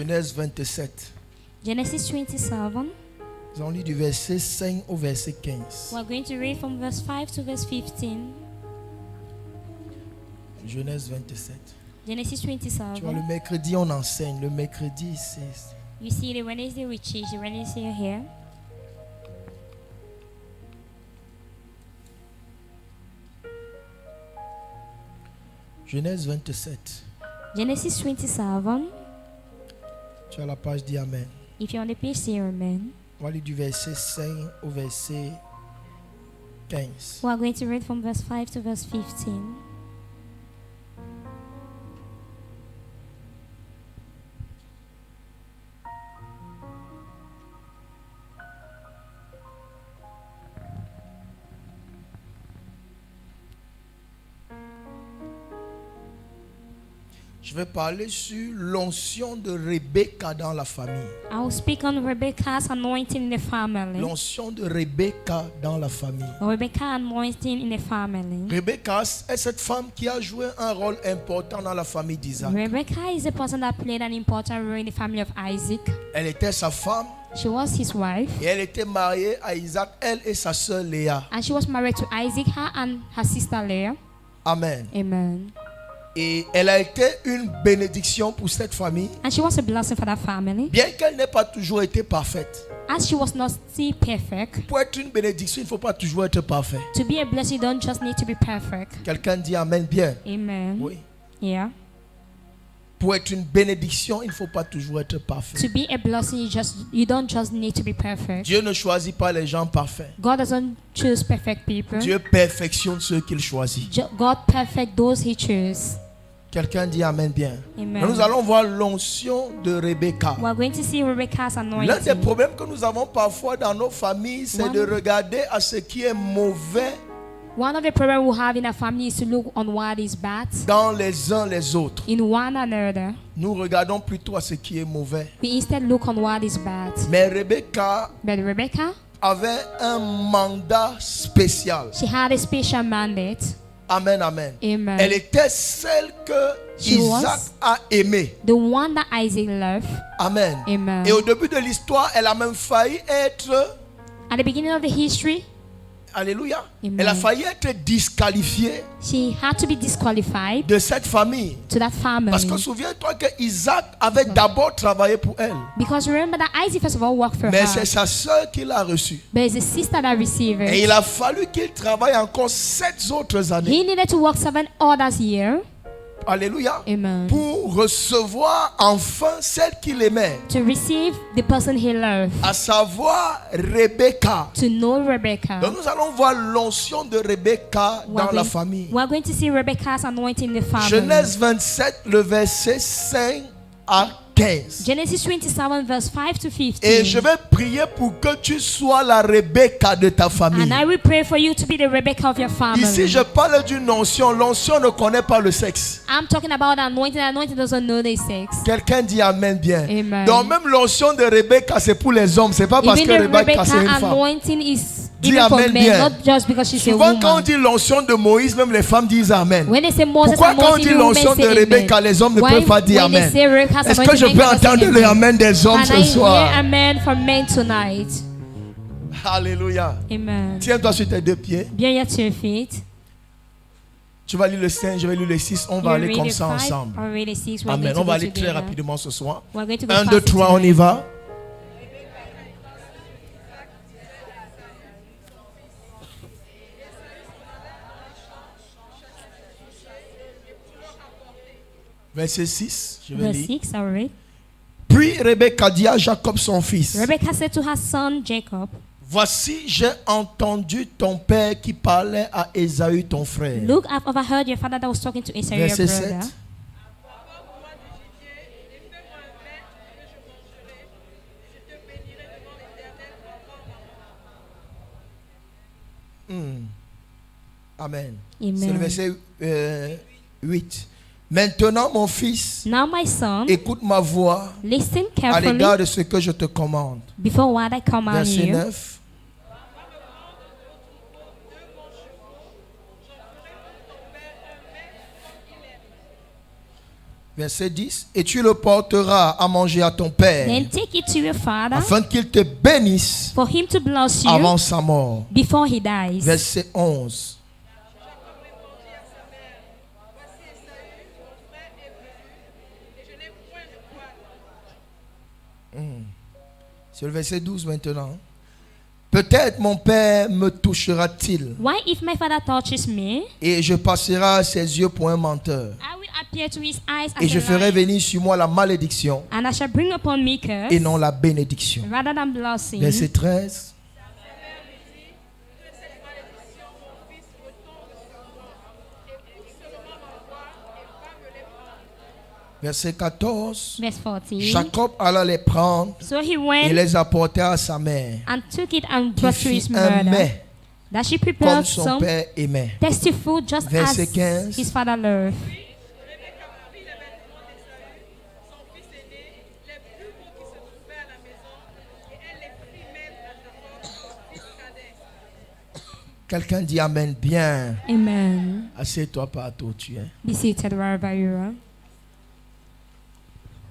Genèse 27. Genesis 27. Nous allons lire du verset 5 au verset 15. We're going to read from verse 5 to verse 15. Genèse 27. Genesis Tu vois, 27. le mercredi, on enseigne. Le mercredi, c'est... You see, the Wednesday we teach, the Wednesday here. Genèse 27. Genesis 27. Tu as la page, dis Amen. If you're on the page, say amen. On va lire du verset 5 au verset 15. We're going to read from verse 5 to verse 15. Je vais parler sur l'onction de Rebecca dans la famille. I will speak on Rebecca's anointing in the family. L'onction de Rebecca dans la famille. Rebecca anointing in the family. Rebecca est cette femme qui a joué un rôle important dans la famille d'Isaac. Rebecca is a person that played an important role in the family of Isaac. Elle était sa femme She was his wife, et elle était mariée à Isaac, elle et sa sœur Léa. and she was married to Isaac, her and her sister Leah. Amen. Amen. Et elle a été une bénédiction pour cette famille, And she was a blessing for that family. bien qu'elle n'ait pas toujours été parfaite. As she was not still perfect, Pour être une bénédiction, il ne faut pas toujours être parfait. to be a blessing, you don't just need to be perfect. Quelqu'un dit Amen bien. Amen. Oui. Yeah. Pour être une bénédiction, il ne faut pas toujours être parfait. To be a blessing, you don't just need to be perfect. Dieu ne choisit pas les gens parfaits. God doesn't choose perfect people. Dieu perfectionne ceux qu'il choisit. God perfect those He chooses. Quelqu'un dit Amen bien. Amen. Nous allons voir l'onction de Rebecca. We're going to see Rebecca's L'un des anointing. problèmes que nous avons parfois dans nos familles, c'est de regarder à ce qui est mauvais One of the problems we have in our family is to look on what is bad dans les uns les autres. in one another. Nous regardons plutôt à ce qui est mauvais. We instead look on what is bad. Mais Rebecca But Rebecca, avait un mandat spécial. she had a special mandate. Amen, amen. Amen. Elle était celle que She Isaac was a aimée. the one that Isaac loved. Amen. Amen. Et au début de l'histoire, elle a même failli être... At the beginning of the history, Alléluia. Amen. Elle a failli être disqualifiée she had to be disqualified de cette famille. to that family. Parce que souviens-toi que Isaac avait d'abord travaillé pour elle. Because remember that Isaac first of all worked for Mais her. c'est sa soeur qui l'a reçue. But it's a sister that received Et it. il a fallu qu'il travaille encore 7 autres années. He needed to work 7 others years. Alléluia. Amen. Pour recevoir enfin celle qu'il aimait. To receive the person he loved. À savoir Rebecca. To know Rebecca. Donc nous allons voir l'onction de Rebecca dans la famille. We're going to see Rebecca's anointing in the family. Genèse 27, le verset 5 à 15. Genesis 27 verse 5 to 15. Et je vais prier pour que tu sois la Rebecca de ta famille. And I will pray for you to be the Rebecca of your family. Ici, je parle d'une onction. L'onction ne connaît pas le sexe. I'm talking about anointing. Anointing doesn't know the sex. Quelqu'un dit Amen bien. Amen. Donc même l'onction de Rebecca, c'est pour les hommes. C'est pas parce Even que the Rebecca c'est une Rebecca femme. anointing is Dis even for Amen men, bien. not just because she's a Souvent quand on woman. dit l'onction de Moïse, même les femmes disent Amen. When they say Moses Pourquoi quand on anointing, dit the women l'onction de say Rebecca, amen. les hommes ne Why peuvent pas dire when they Amen? say Rebecca's Est-ce que je anointing, peux men cannot say entendre le amen? Amen des hommes Can ce I hear soir? amen from men tonight? Alléluia. Amen. Tiens-toi sur tes deux pieds. Bien yet to your feet. Tu vas lire le 5, je vais lire le 6. On va You aller read comme the ça 5 ensemble. or read the 6. We're Amen. going to On va go aller très together. rapidement ce soir. We're going to go 1, fast 2, 3, on y tonight. va. Verset 6, je vais Verse lire. 6, I'll read. Puis Rebecca dit à Jacob son fils, Rebecca said to her son Jacob, voici, j'ai entendu ton père qui parlait à Ésaü ton frère. look, I've overheard your father that was talking to Esau, your Verset brother. 7. Amen. Amen. C'est le verset 8. Maintenant, mon fils, Now my son, écoute ma voix listen à carefully l'égard de ce que je te commande. before what I command Verset you. 9. Verset 10. Et tu le porteras à manger à ton père, Then take it to your father afin qu'il te bénisse for him to bless you avant sa mort. before he dies. Verset 11. C'est le verset 12 maintenant. Peut-être mon père me touchera-t-il Why if my father touches me, et je passerai à ses yeux pour un menteur. I will appear to his eyes Et as je a ferai lion, venir sur moi la malédiction and I shall bring upon me curse et non la bénédiction. rather than blessing. Verset 13. Verset 14. Verse 14. Jacob alla les prendre So he et went les apporta à sa mère, and took it and qui brought to his fit un mother, mets that she comme prepared son some père aimait. tasty food just Verset as 15. his father loved. Quelqu'un dit Amen bien. Amen. Assieds-toi partout où tu es. Be seated wherever you are.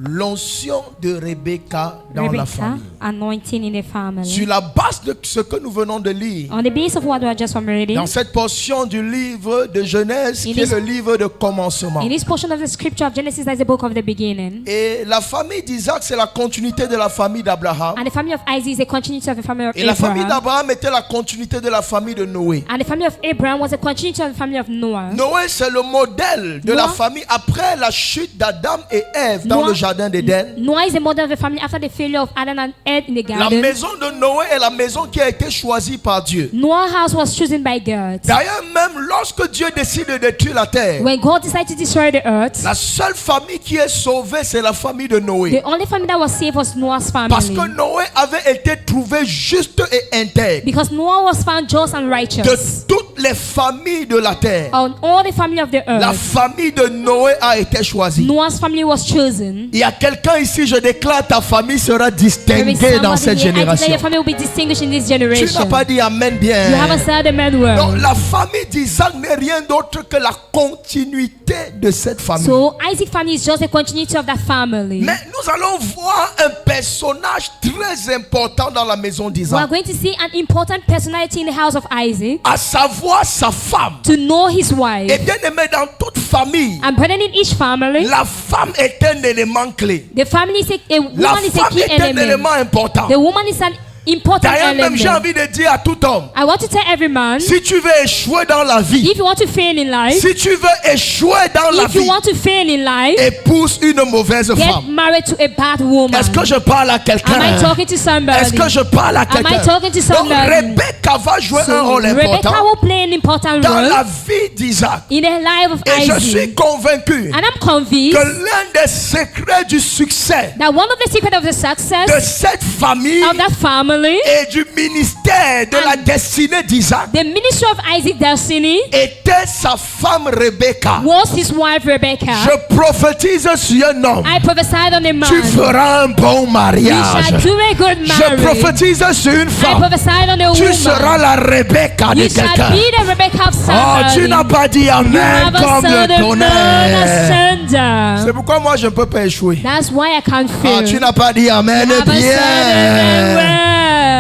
L'onction de Rebecca dans la Rebecca, famille. anointing in the family. Sur la base de ce que nous venons de lire, On the basis of what we are just reading, dans cette portion du livre de Genèse, qui est le livre de commencement. in this portion of the scripture of Genesis, that is the book of the beginning. Et la famille d'Isaac, c'est la continuité de la famille d'Abraham. And the family of Isaac is a continuity of the family of Et la famille Abraham. d'Abraham était la continuité de la famille de Noé. And the family of Abraham was a continuity of the family of Noah. Noé, c'est le modèle de la Noah. famille après la chute d'Adam et Ève dans Noah. le jardin d'Éden. Noah is the model of the family after the failure of Adam and Eve in the La garden. maison de Noé est la maison qui a été choisie par Dieu. Noah's house was chosen by God. D'ailleurs, même lorsque Dieu décide de détruire la terre, When God decided to destroy the earth, la seule famille qui est sauvée, c'est la famille de Noé. the only family that was saved was Noah's Parce que family. Noé avait été trouvé juste et intègre Because Noah was found just and de righteous. toutes les familles de la terre. On all the family of the La earth, famille de Noé a été choisie. Noah's family was chosen. Il y a quelqu'un ici, je déclare, ta famille sera There is distinguée dans somebody cette here. I declare génération. your family will be distinguished in this Tu n'as generation. pas dit Amen You bien. haven't said amen well. Donc la famille d'Isaac n'est rien d'autre que la continuité de cette famille. So Isaac's family is just a continuity of that family. Mais nous allons voir un personnage très important dans la maison We are d'Isaac, going to see an important personality in the house of Isaac, à savoir sa femme. to know his Et wife. bien aimé, dans toute famille, And brethren, in each family, la femme est un élément clé. the family is La woman is a femme key est un élément element. important. The woman is an important D'ailleurs, même j'ai element. envie de dire à tout homme, I want to tell every man, si tu veux échouer dans la vie, if you want to fail in life, si tu veux échouer dans la if you vie, want to fail in life, épouse une mauvaise get femme. married to a bad woman. Est-ce que je parle à Am I quelqu'un? talking to somebody? Est-ce que je parle à Am I quelqu'un? talking to Donc somebody? Rebecca va jouer un So rôle Rebecca important will play an important dans la role vie d'Isaac. in the life of Et je Isaac. suis convaincu And I'm convinced que l'un des secrets du succès that one of the secrets of the de success cette famille of that family, et du ministère de la destinée d'Isaac the ministry of Isaac destiny, était sa femme Rebecca. was his wife Rebecca. Je prophétise sur un homme. I prophesied on a man. Tu feras un bon You mariage. shall do a good Je marriage. prophétise sur une I femme. prophesied on a Tu woman. seras la Rebecca de You shall quelqu'un. be the Rebecca of Oh, tu somebody. n'as pas dit You Amen haven't comme said le amen tonnerre. as C'est thunder. pourquoi moi je ne peux pas échouer. That's why I can't Ah, fail. tu n'as pas dit Amen You haven't said amen bien. well.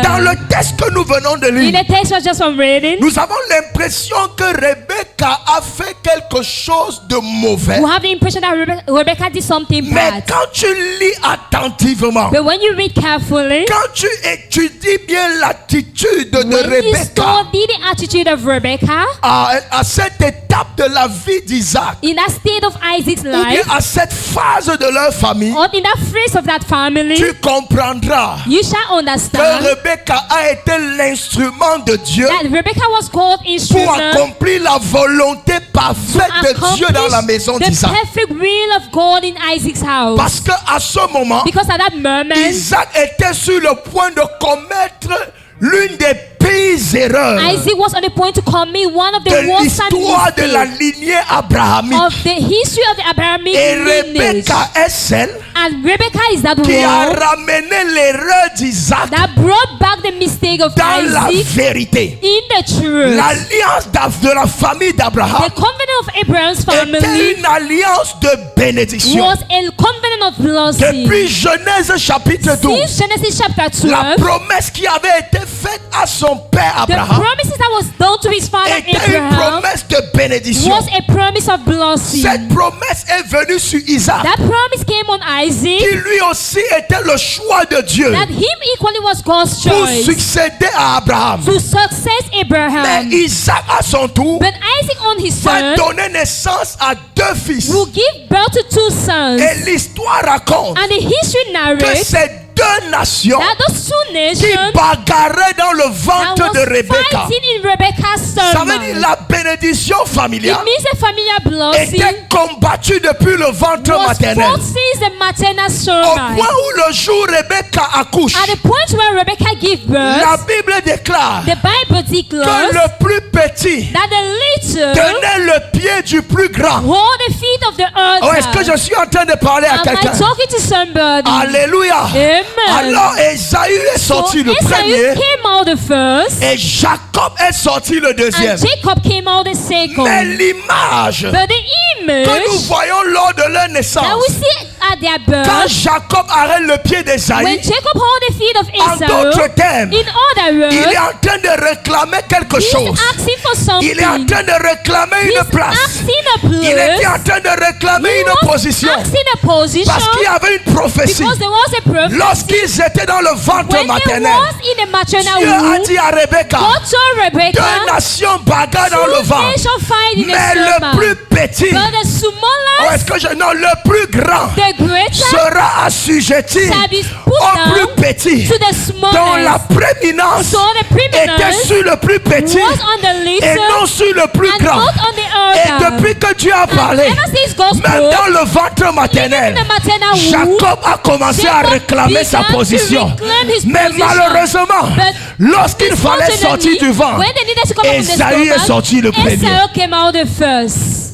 Dans le texte que nous venons de In lire, the text was just from reading, nous avons l'impression que Rebecca a fait quelque chose de mauvais. we have the impression that Rebecca did something Mais bad. quand tu lis attentivement, But when you read carefully, quand tu étudies bien l'attitude de when you Rebecca study the attitude of Rebecca, à cette étape de la vie d'Isaac, in that state of Isaac's ou bien life, à cette phase de leur famille, or in that phase of that family, tu comprendras you shall que understand Rebecca a été l'instrument de Dieu that Rebecca was called pour instrument accomplir la volonté parfaite de Dieu dans la maison the d'Isaac. perfect will of God in Isaac's house. Parce qu'à ce moment, Because at that moment, Isaac était sur le point de commettre l'une des pires erreurs Isaac was on the point to commit one of the de worst l'histoire de la mistakes lignée abrahamique. of the history of the Abrahamic Et lineage. Rebecca est celle And Rebecca is that qui a one ramené l'erreur d'Isaac that brought back the pour mistake of dans la Isaac vérité. in the truth. L'alliance de la famille d'Abraham The covenant of Abraham's était family une alliance de bénédiction. was a covenant of blessing. Depuis Genèse chapitre 12, Since Genesis chapter la 12, promesse qui avait été faite à son père the Abraham promises that was done to his father était une Abraham promesse de bénédiction. was a promise of blessing. Cette promesse est venue sur Isaac, That promise came on Isaac, qui lui aussi était le choix de Dieu that him equally was God's pour choice succéder à Abraham. to success Mais Abraham. Isaac, à son tour, But Isaac on his va son donner naissance à 2 fils. will give birth to 2 sons. Et l'histoire raconte And the history que narrates ces 2 nations that those 2 qui nations bagarraient dans le that ventre was de Rebecca. fighting in Rebecca's Ça veut dire stomach. la bénédiction It familiale means a familiar blessing était combattue depuis le ventre was maternel. fought since the maternal Au stomach. point où le jour Rebecca accouche, At the point where Rebecca gave la birth, Bible déclare the Bible que declares le plus petit that the little tenait le pied du plus grand. hold the feet of the Oh, est-ce que other. je suis en train de parler à Am I quelqu'un? talking to somebody? Alléluia. Amen. Alors Esaü est So sorti le Esau premier came out the first, et Jacob est sorti le deuxième. and Jacob came out the Mais second. l'image But the image que nous voyons lors de leur that naissance, we see at their quand birth, Jacob arrête le pied d'Esaü, when Jacob hold the feet of en Esau, d'autres termes, in other il est words, en train de réclamer quelque he's chose. asking for something. Il est en train de réclamer He's une place. asking a Il était place. en train de réclamer He une was position. asking a position Parce qu'il y avait une prophétie. because there was a prophecy. Lorsqu'ils étaient dans le ventre When they maternel, was in the maternal Dieu a womb, dit à Rebecca, God told Rebecca, 2 nations bagarrent dans le 2 ventre. nations fight in Mais the le stomach. plus petit, But the oh, est-ce smallest, que je, non, le plus grand the greater, sera assujetti shall be put au down plus petit. to the Dont la smallest. prééminence So the était preeminence sur le plus petit was on the et little non sur le plus and grand. not on the Et other. depuis que Dieu a And parlé, ever since God même spoke, dans le ventre even maternel, in the maternal womb, Jacob a commencé à Jacob réclamer sa began to position. reclaim his Mais position. malheureusement, But lorsqu'il fallait sortir du ventre, when they needed to come out from the Esaü est stomach, sorti le premier. Esau came out the first.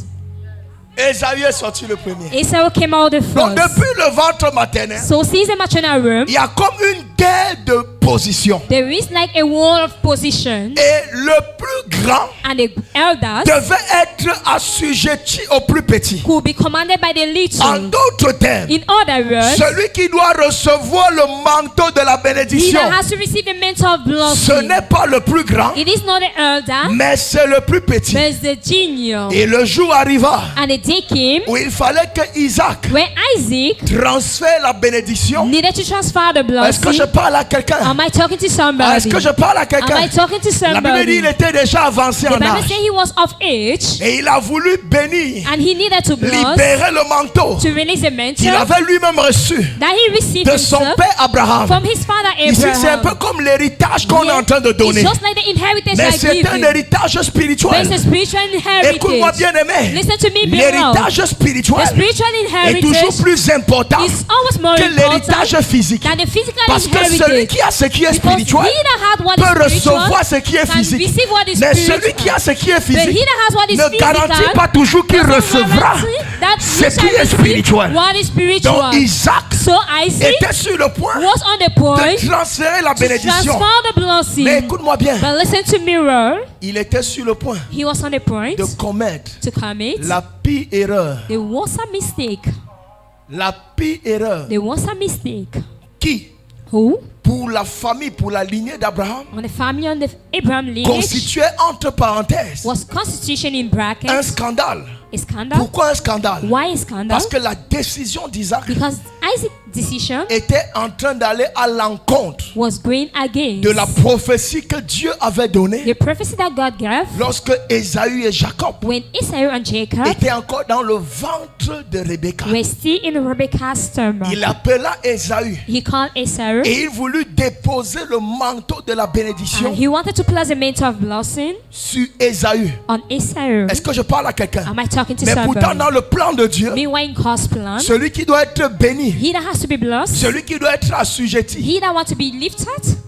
Esaü est sorti le premier. Esau came out the Donc first. depuis le ventre maternel, So since the maternal room, il y a comme une guerre de position. there is like a war of position, Et le plus grand and the elders devait être assujetti au plus petit. could be commanded by the En little. d'autres termes, In other words, celui qui doit recevoir le manteau de la he bénédiction, that has to receive the mantle of ce blessing. n'est pas le plus grand, It is not the elder, mais c'est le plus petit. but it's the junior. Et le jour arriva And the day came où il fallait que Isaac where Isaac transfère la bénédiction. needed to transfer the Est-ce que je blessing. parle à quelqu'un? Am I talking to Est-ce somebody? que je parle à Am quelqu'un? I talking to La Bible dit somebody? qu'il était déjà avancé The en Bible âge. says he was of age Et il a voulu bénir, and he needed to bless libérer le manteau to release the qu'il mantle avait lui-même reçu that he received de son himself père Abraham. from his father Ici, c'est un peu Abraham. comme l'héritage qu'on est en train de It's donner. just like the inheritance Mais I c'est give un you. héritage But spirituel. it's a spiritual Écoute-moi heritage. bien aimé. Listen to me, beloved. L'héritage The spirituel spiritual est toujours inheritance plus important is always more que important l'héritage physique. than the physical Parce que celui inheritance. qui a ce qui est Because spirituel he that had what peut is spiritual recevoir ce qui est can physique. receive what is Mais celui spiritual. qui a ce qui est But he physique that has what is ne garantit physical pas toujours qu'il doesn't recevra guarantee that ce he qui shall est receive spirituel. what is spiritual. Donc Isaac So Isaac était sur le point was on the point de transférer la to bénédiction. transfer the blessing. Mais écoute-moi bien, But listen to mirror. il était sur le point He was on the point de commettre to commit la pire erreur. there was a mistake. La pire erreur There was a mistake. qui, Who? pour la famille, pour la lignée d'Abraham, On the family on the Abraham lineage constituait entre parenthèses was constitution in un brackets scandale. a scandal. Pourquoi un scandale? Why a scandal? Parce que la décision d'Isaac Because Isaac's decision était en train d'aller à l'encontre was going against de la prophétie que Dieu avait donnée the prophecy that God gave lorsque Ésaü et Jacob when Esau and Jacob étaient encore dans le ventre de Rebecca. were still in Rebecca's stomach. Il appela Ésaü He called Esau et il voulut déposer le manteau de la bénédiction and he wanted to place a mantle of blessing sur Ésaü. on Esau. Est-ce que je parle à quelqu'un? Am I talking to Mais pourtant, somebody? dans le plan de Dieu, Meanwhile, in God's plan, celui qui doit être béni, he that has to be blessed, celui qui doit être assujetti, he that wants to be lifted,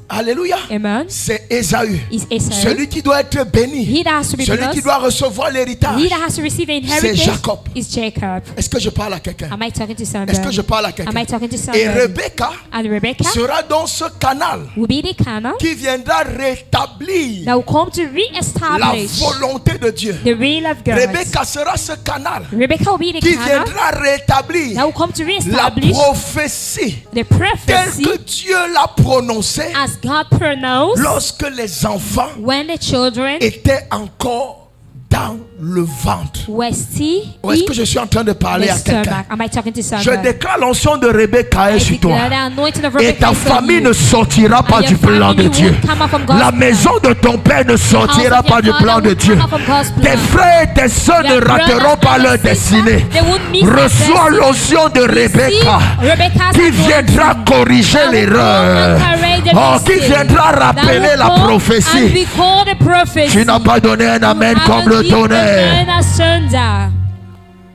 Alléluia. Amen. C'est Ésaü. Is Esau. Celui qui doit être béni. He that has to be Celui qui blessed. doit recevoir l'héritage. He that has to receive the C'est inheritance Jacob. is Jacob. Est-ce que je parle à quelqu'un? Am I talking to somebody? Est-ce que je parle à Am quelqu'un? I talking to Et somebody? Rebecca And Rebecca sera dans ce canal will be the canal qui viendra rétablir that will come to la re-establish volonté de Dieu. the will of God. Rebecca sera ce canal Rebecca will be the qui canal viendra rétablir that will come to la re-establish prophétie the telle prophecy que Dieu l'a prononcée as God pronounced lorsque les enfants when the children étaient encore dans le ventre. were still Ou est-ce que in je suis en train de parler the à quelqu'un? stomach. Am I talking to Je somebody? déclare l'onction de Rebecca I sur toi. declare the anointing of Et Rebecca ta is on famille you. ne sortira pas And du your plan de family Dieu. won't come out from God's La plan. maison de ton père ne sortira pas du plan de Dieu. Tes frères et tes soeurs ne rateront pas leur destinée. Reçois l'onction de Rebecca qui viendra corriger l'erreur. Oh, qui viendra rappeler la prophétie. Tu n'as pas donné un amen comme le tonnerre.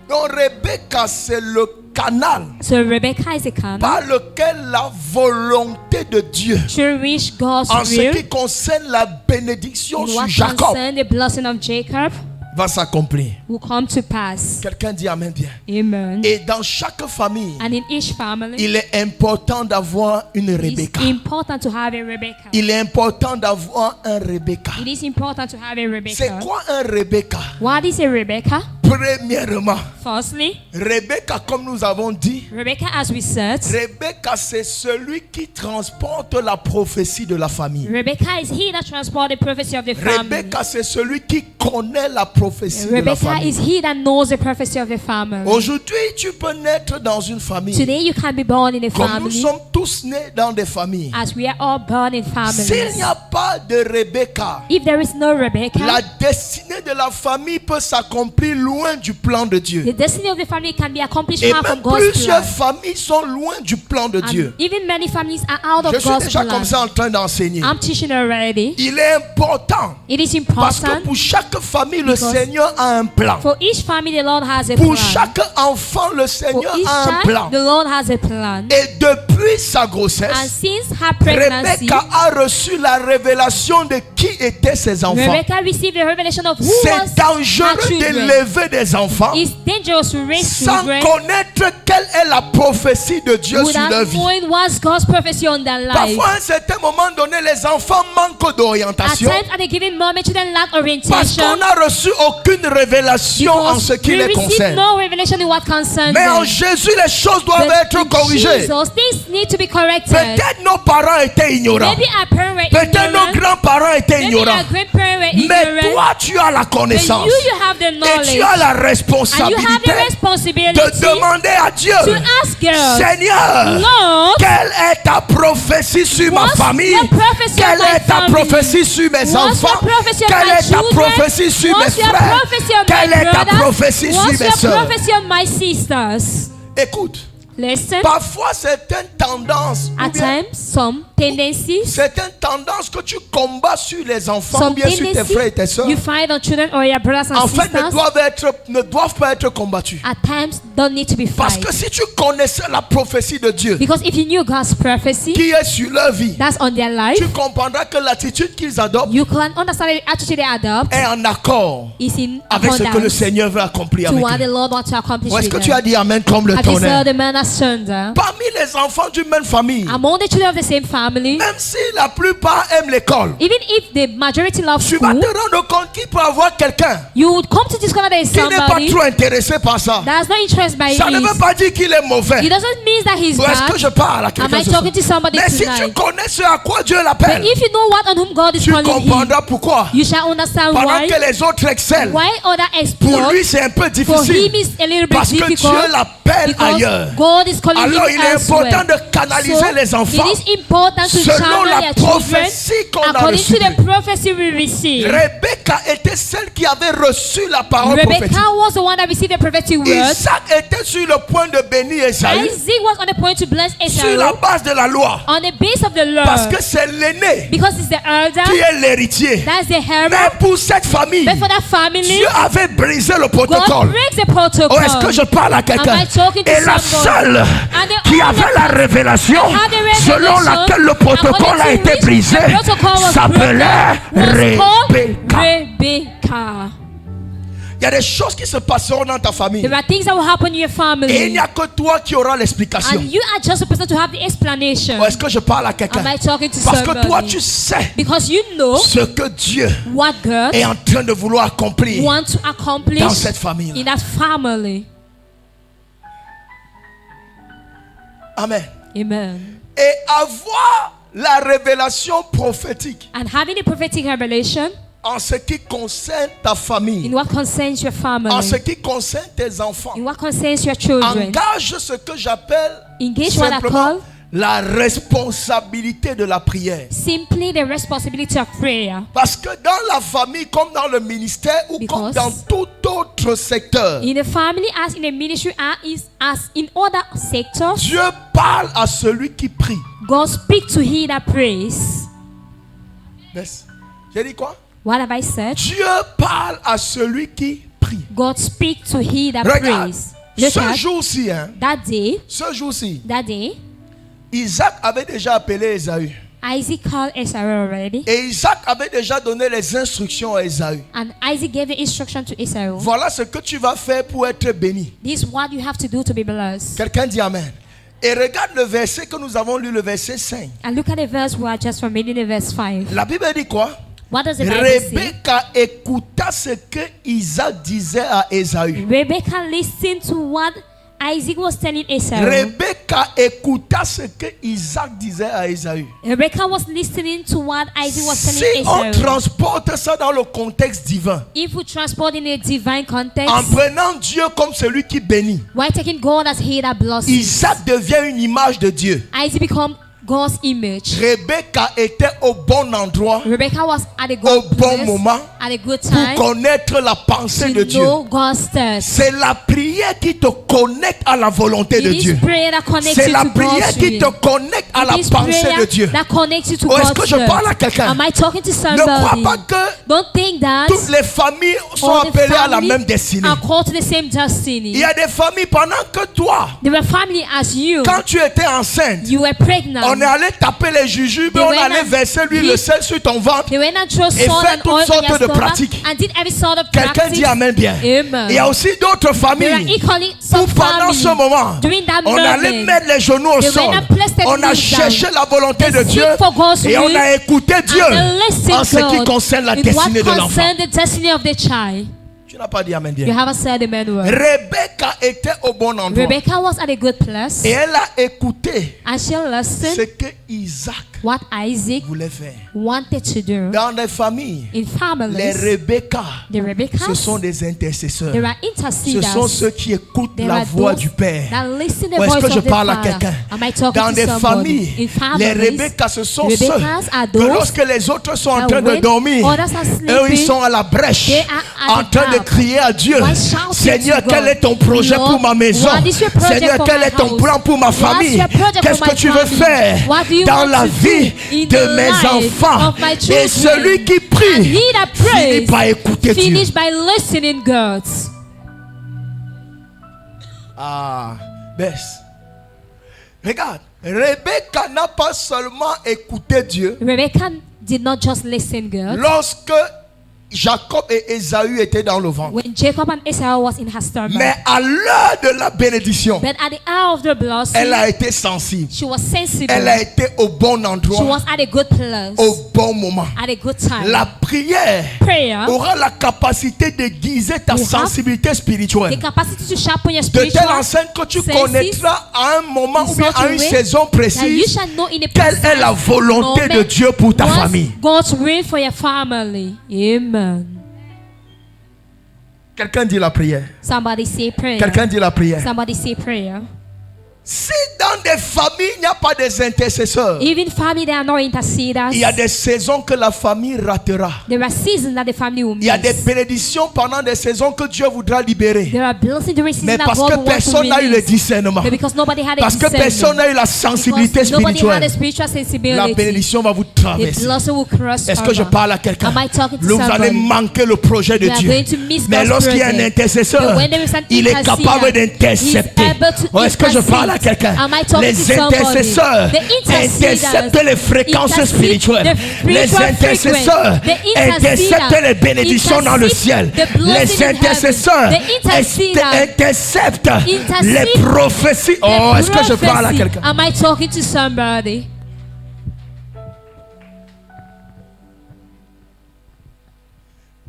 Donc Rebecca, c'est le canal So Rebecca is a canal par lequel la volonté de Dieu to reach God's en ce will qui concerne la bénédiction in sur what Jacob concern the blessing of Jacob va s'accomplir. will come to pass. Quelqu'un dit amen bien. Amen. Et dans chaque famille, And in each family, il est important d'avoir une it's Rebecca. important to have a Rebecca. Il est important d'avoir un Rebecca. It is important to have a C'est Rebecca. quoi un Rebecca? What is a Rebecca? Premièrement, Firstly, Rebecca, comme nous avons dit, Rebecca, as we said, Rebecca, c'est celui qui transporte la prophétie de la famille. Rebecca is he that transported the prophecy of the family. Rebecca, c'est celui qui connaît la prophétie de la Rebecca famille. is he that knows the prophecy of the family. Aujourd'hui, tu peux naître dans une famille. Today you can be born in a Comme nous family sommes tous nés dans des familles. as we are all born in S'il families. n'y a pas de Rebecca, If there is no Rebecca, la destinée de la famille peut s'accomplir loin du plan de Dieu. the destiny of the family can be accomplished Et far from même God's plusieurs plan. familles sont loin du plan de Dieu. And even many families are out Je of suis God's déjà comme plan. ça en train d'enseigner. I'm teaching already. Il est important It is parce que important pour chaque famille, le Because Seigneur a un plan. for each family the Lord has a Pour plan. chaque enfant, le For Seigneur each a un child plan. the Lord has a plan. Et depuis sa And grossesse, since her pregnancy, Rebecca a reçu la révélation de qui étaient ses enfants. Rebecca received the revelation of who was C'est dangereux her children. d'élever des enfants It's dangerous to raise sans children connaître quelle est la prophétie de Dieu sur leur without vie. knowing what's God's prophecy on their life. Parfois, à un certain moment donné, les enfants manquent At d'orientation times, at a given moment, children lack parce orientation qu'on n'a reçu aucune révélation en ce qui we les receive concerne. no revelation in what concerns Mais en them. Jésus, les choses doivent But être in corrigées. Jesus, things need to be corrected. Peut-être nos parents étaient ignorants. Maybe our parents were Peut-être nos ignorant. grands-parents étaient Maybe ignorants. our grandparents were Mais ignorant. toi, tu as la But connaissance. you have the Et knowledge. tu as la And you have responsabilité the responsibility de demander à Dieu, to ask God, Seigneur, Lord, quelle est ta prophétie sur ma what's famille? your prophecy Quelle on my est ta family? prophétie sur mes What's enfants? your prophecy on Quelle my est ta children? prophétie sur mes What's your frères? prophecy on Quelle my est ta brothers? prophétie sur What's mes your sœurs? prophecy on my sisters? Écoute, Listen, parfois certaines tendances, ou at bien times, some tendencies, certaines tendances que tu combats sur les enfants, ou some bien sur tes frères et tes tendencies sœurs, you find on children or your brothers and en fait sisters, ne doivent pas être combattues. at times don't need to be Parce fight. que si tu connaissais la prophétie de Dieu Because if you knew God's prophecy, qui est sur leur vie, that's on their life, tu comprendras que l'attitude qu'ils adoptent you can understand the attitude they adopt est en accord is in avec ce que le accordance Seigneur veut accomplir to avec what the eux. Lord wants to accomplish Ou est-ce with que tu as them. dit Amen comme le Have you tonnerre? said the man has turned down? Parmi les enfants d'une même famille, Among the children of the same family, même si la plupart aiment l'école, even if the majority love tu vas school, te rendre compte qu'il peut avoir quelqu'un you would come to discover there is qui n'est pas somebody trop intéressé par ça. that's not interested by Ça ne veut it. pas dire qu'il est mauvais. It doesn't mean that he's Ou est-ce que bad. je parle à Am quelqu'un I ce soir? talking to somebody Mais si tu tonight? connais ce à quoi Dieu But l'appelle, if you know what on whom God is tu calling him, comprendras pourquoi. you shall understand Pendant why. que les autres excellent, Why other pour explore. lui c'est un peu For him difficile. is a little bit Parce que Dieu difficult l'appelle ailleurs. because God is calling Alors him il est important elsewhere. de canaliser So les enfants it is important to selon channel la your children prophétie qu'on a according reçue. to the prophecy we receive. Rebecca était celle qui avait reçu la parole prophétique. Rebecca was the one that received the prophetic word. Isaac était sur le point de bénir Esaü Isaac was on the point to bless sur la Esau base de la loi. on the base of the law Parce que c'est l'aîné because it's the elder, qui est l'héritier. that's the Mais herald. pour cette famille, But for that family, Dieu avait brisé le God protocole. breaks the protocol. Oh, est-ce que je parle à quelqu'un? Am I talking to Et la somebody? seule And the qui only avait la révélation had the selon revelation laquelle le protocole a été brisé, s'appelait Rebecca. Il y a des choses qui se passeront dans ta famille. There are things that will happen in your family. Et il n'y a que toi qui auras l'explication. And you are just a person to have the explanation. Ou est-ce que je parle à quelqu'un? Am I talking to Parce somebody? que toi tu sais Because you know ce que Dieu what God est en train de vouloir accomplir wants to accomplish dans cette famille. in that family. Amen. Amen. Et avoir la révélation prophétique And having a prophetic revelation en ce qui concerne ta famille, in what concerns your family, en ce qui concerne tes enfants, in what concerns your children, engage ce que j'appelle engage what I simplement call la responsabilité de la prière. simply the responsibility of prayer. Parce que dans la famille, comme dans le ministère ou comme Because dans tout autre secteur, in the family, as in the ministry, as in other sectors, Dieu parle à celui qui prie. God speaks to he that prays. Yes. J'ai dit quoi? What have I said? Dieu parle à celui qui prie. God speaks to he that Regarde, prays. Look ce at jour-ci, that day, Isaac avait déjà appelé Ésaü. Isaac called Esau already. Et Isaac avait déjà donné les instructions à Ésaü. And Isaac gave the instruction to Esau. Voilà ce que tu vas faire pour être béni. This is what you have to do to be blessed. Quelqu'un dit Amen. Et regarde le verset que nous avons lu, le verset 5. And look at the verse we are just from reading, the verse 5. La Bible dit quoi? What does the Bible say? Rebecca écouta ce que Isaac disait à Ésaü. Rebecca listened to what Isaac was telling Esau. Rebecca écouta ce que Isaac disait à Ésaü. Rebecca was listening to what Isaac was Si telling on Esau. transporte ça dans le contexte divin, If we transport in a divine context, en prenant Dieu comme celui qui bénit, why taking God as he that blesses? Isaac devient une image de Dieu. Isaac become God's image. Rebecca était au bon endroit, Rebecca was at a au good bon place, moment, at a good pour time, connaître la pensée de to Dieu. know God's thoughts. C'est la prière qui te connecte à la volonté de It is Dieu. prayer that connects C'est you la to prière God's qui will. te connecte à la It is pensée prayer de Dieu. that connects you to Ou est-ce God's que je parle à quelqu'un? Am I talking to Ne crois somebody? pas que Don't think that toutes les familles sont all the appelées à la family même destinée. are called to the same Il destiny. y a des familles pendant que toi, There were family as you. quand tu étais enceinte, You were pregnant. on est allé taper les jujubes, They on went allait and verser l'huile le sel sur ton ventre. They went and threw Et salt fait and toutes oil in sortes your de stomach pratiques. and did every sort of Quelqu'un practice. dit Amen bien. Amen. Il y a aussi d'autres There are familles equally où some pendant ce family moment, during that on allait moment, mettre les genoux au they sol. went and placed their On a knees cherché down. la volonté de They Dieu seek for God's et on will a écouté Dieu and they listen en ce qui God concerne la in destinée what de l'enfant. concern the destiny of the child. Tu n'as pas dit Amen You bien. haven't said amen word. Rebecca était au bon endroit Rebecca was at a good place et elle a écouté and she ce listened que Isaac what Isaac voulait faire. wanted to do. Dans les familles, In les families, Rebecca, the Rebeccas, ce sont des intercesseurs. there are Ce interceders. sont ceux qui écoutent There la are voix those du Père. that listen the Ou est-ce voice que je of the parle à Father. quelqu'un? Am I talking Dans to des somebody? familles, In les families, Rebecca, ce sont ceux Rebeccas are que those lorsque les autres sont en that train de when dormir, others are sleeping, eux ils sont à la brèche, they are at en the train de back. crier à Dieu. Why shouting Seigneur, to quel God? est ton projet Lord, pour ma maison? what is your project Seigneur, for quel my est ton house? plan pour ma What's famille? your project Qu'est-ce for que my tu veux family? faire What do you dans want la to vie do in de the mes life enfants? of my Et children? celui qui And prie he that finit prays par écouter Dieu. finish by listening God. Ah, baisse. Regarde, Rebecca n'a pas seulement écouté Dieu Rebecca did not just listen God. lorsque Jacob et Ésaü étaient dans le ventre. When Jacob and Esau was in her stomach. Mais à l'heure de la bénédiction, But at the hour of the blessing, elle a été sensible. she was sensible. Elle a été au bon She endroit, was at a good place. au bon moment. At a good time. La prière Prayer, aura la capacité d'aiguiser ta You have sensibilité the spirituelle. capacity to sharpen your De spiritual telle enseigne que tu senses connaîtras à un moment ou bien in such à a une way saison that you précise shall know in a quelle est la precise volonté de moment Dieu pour ta what's famille. God's will for your family. Amen. Quelqu'un dit la prière. Somebody say prayer. Quelqu'un dit la prière. Somebody say prayer. Si dans des familles il n'y a pas des intercesseurs, Even family that are not interceders, il y a des saisons que la famille ratera. there are seasons that the family will Il y a des miss. bénédictions pendant des saisons que Dieu voudra libérer. There are blessings during seasons Mais that parce God que wants to personne n'a eu le release. discernement, But because nobody had a parce que discernment, personne n'a eu la sensibilité because nobody had a spirituelle, spiritual la sensibility, bénédiction va vous the traverser. blessing will cross Est-ce que je over. parle à quelqu'un? Am I talking to Vous allez somebody? manquer le projet de We are Dieu. going to miss Mais God's lorsqu'il y a un project. intercesseur, But when there is an il est intercessor, capable he is d'intercepter. able to Oh, est-ce que je parle à à quelqu'un. Am I talking Les to somebody? intercesseurs The interceders interceptent les fréquences intercede spirituelles. the Les spiritual intercesseurs frequency. The interceptent interceder les bénédictions dans le ciel. intercede the blessing Les in heaven. intercesseurs The interceder interceptent les intercede prophéties. Oh, est-ce que je parle à prophecy. quelqu'un? Am I talking to somebody?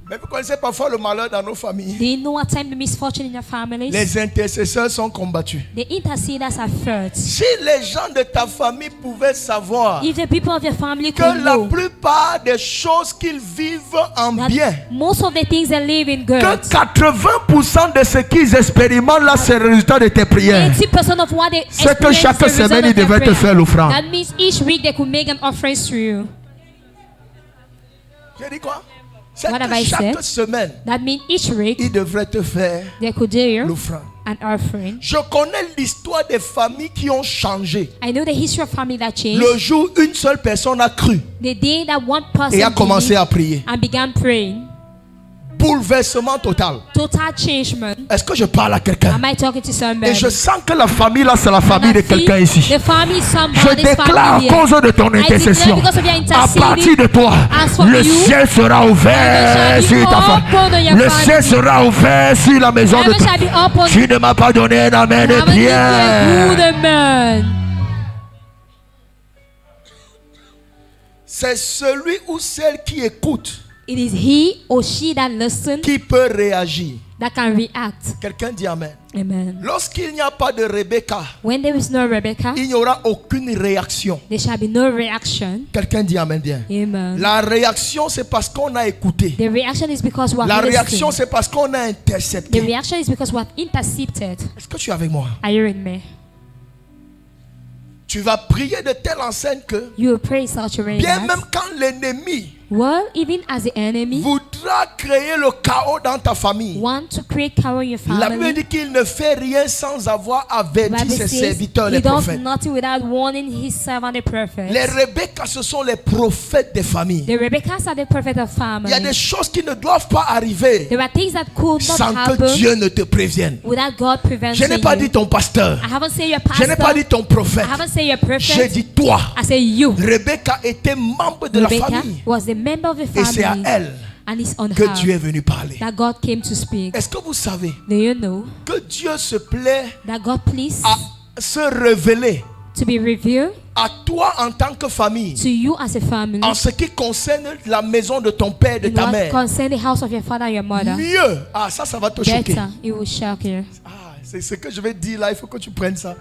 Mais vous connaissez parfois le malheur dans nos familles. Do you know what time the misfortune in your families? Les intercesseurs sont combattus. The interceders are first. Si les gens de ta famille pouvaient savoir If the people of your family que could la know plupart des choses qu'ils vivent en that bien, most of the things they live in que good, 80% de ce qu'ils expérimentent là, c'est le résultat de tes prières. 80% of what they C'est que experience chaque is the result semaine, of ils their devaient te prayer. faire l'offrande. That means each week they could make an offering to you. J'ai dit quoi? C'est What que have I chaque said? semaine, That means each week ils devraient te faire they could do l'offrande. an offering. Je connais l'histoire des familles qui ont changé. I know the history of family that changed. Le jour où une seule personne a cru The day that one person et a commencé believed à prier. and began praying. Bouleversement total. Total changement. Est-ce que je parle à quelqu'un? Am I talking to somebody? Et je sens que la famille là, c'est la famille And de I feel quelqu'un ici. The family is Je somebody's déclare à family. cause de ton I intercession, declare because of your à interceding, partir de toi, as for le you, ciel sera ouvert heaven shall be sur ta open on famille. your Le family. ciel sera ouvert sur la maison de Heaven shall be open. Tu ne m'as pas donné un amen de Haven't given you a bien. good amen. C'est celui ou celle qui écoute It is he or she that listens qui peut réagir. that can react. Quelqu'un dit amen. Amen. Lorsqu'il n'y a pas de Rebecca, When there is no Rebecca, il n'y aura aucune réaction. there shall be no reaction. Quelqu'un dit amen bien. Amen. La réaction, c'est parce qu'on a écouté. The reaction is because we La have réaction, listened. c'est parce qu'on a The intercepté. reaction is because we have intercepted. Est-ce que tu es avec moi? Are you with me? Tu vas prier de telle enseigne que, You will pray such a way bien that, même quand l'ennemi well, even as the enemy voudra créer le chaos dans ta famille, want to create chaos in your la Bible family, dit qu'il ne fait rien sans avoir averti Bible ses says serviteurs, he les does prophètes. nothing without warning his servant, the prophet. Les Rebecca, ce sont les prophètes des familles. The Rebeccas are the prophet of Il y a des family. choses qui ne doivent pas arriver There are things that could not sans que happen Dieu ne te prévienne. without God preventing Je n'ai pas dit you. ton pasteur. I haven't said your Je n'ai pas pastor. dit ton prophète. I haven't said your J'ai prophet. dit toi. I say you. Rebecca était membre de la Rebecca famille. was the member of the Et c'est à family, elle and it's on que her Dieu est venu parler. that God came to speak. Est-ce que vous savez Do you know que Dieu se plaît that God pleased à se révéler to be revealed à toi en tant que famille to you as a family en ce qui concerne la maison de ton père et de in ta what mère? concern the house of your father and your mother? Mieux. Ah, ça va te choquer. Better, it will shock you. Ah, c'est ce que je vais dire là, il faut que tu prennes ça.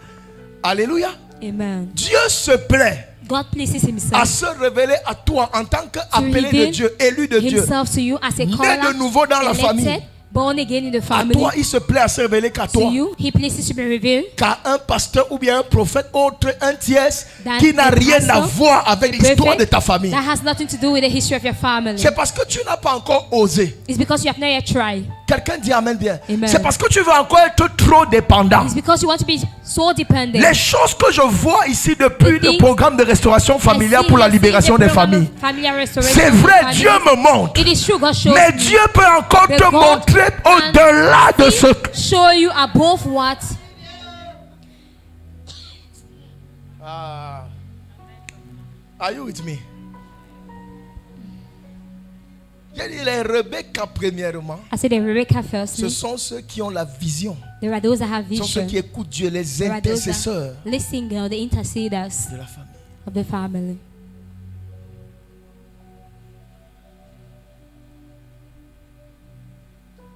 Alléluia. Amen. Dieu se plaît God pleases à himself se révéler à toi en tant qu'appelé de reveal Dieu, élu de Dieu. himself to you as a Né caller, de nouveau dans la famille. elected, born again in the À family. toi, il se plaît à se révéler qu'à To toi. you, he pleases to be revealed. Qu'à un pasteur ou bien un prophète autre, un tiers, Than qui n'a a rien à pastor, voir avec l'histoire de Prophet, ta famille. that has nothing to do with the history of your family. C'est parce que tu n'as pas encore osé. It's because you have not yet tried. Quelqu'un dit amen bien. Amen. C'est parce que tu veux encore être trop dépendant. It's because you want to be so dependent. Les choses que je vois ici depuis The le things programme de restauration familiale I see pour la here, libération the des program familles. of familiar restoration C'est of vrai, families. Dieu me montre. It is true, God shows Mais me. Dieu peut encore But te God montrer au-delà de ce que... Show you above what? Are you with me? J'ai dit les Rebecca premièrement. I said the Rebecca Ce firstly. sont ceux qui ont la vision. There are those that have Ce sont ceux vision. qui écoutent Dieu, les There are those intercesseurs that listen, the interceders de la famille. of the family.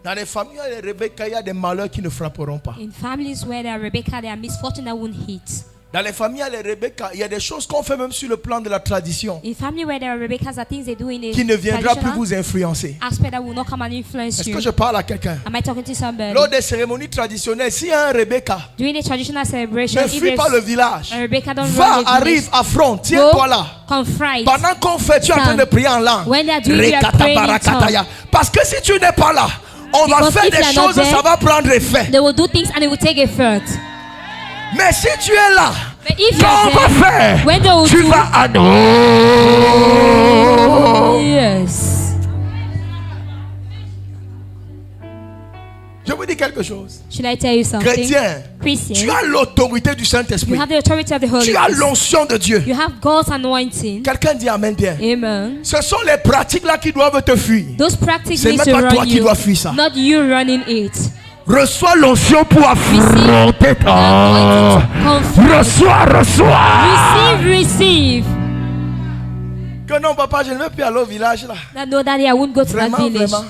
Dans les familles, les Rebecca, il y a des malheurs qui ne frapperont pas. In families where there are Rebecca, there are misfortune that won't hit. Dans les familles, les Rebecca, il y a des choses qu'on fait même sur le plan de la tradition In family where there are Rebeccas, there are things they do in the qui ne viendra plus traditional vous influencer. aspect that will not come and influence Est-ce you. que je parle à quelqu'un? Am I talking to somebody? Lors des cérémonies traditionnelles, s'il y a un Rebecca, During the traditional celebration, ne if fuis pas le there's village. a Rebecca, don't Va, run the arrive, village. affronte, tiens-toi là. Confront. Pendant qu'on fait, tu es en train de prier en langue. When they are doing their praying in tongues. Parce que si tu n'es pas là, on va Because faire if des you are not choses et there, ça va prendre effet. They will do things and it will take effort. Mais si tu es là, But if quand on you're va there, faire, when they will tu do, vas à yes. Je vous dis dire quelque chose. Should I tell you something? Chrétien, Christian, tu as l'autorité du you Saint-Esprit. have the authority of the Holy Tu as Ghost. l'onction de Dieu. You have God's anointing. Quelqu'un dit Amen bien. Amen. Ce sont les pratiques-là qui doivent te fuir. Those practices C'est need même to pas toi run qui you, dois fuir ça. not you running it. Reçois l'onction pour affronter ta... Reçois. Receive. Que non, papa, je ne veux plus aller au village là. That no, daddy, I won't go to Vraiment, that village. vraiment.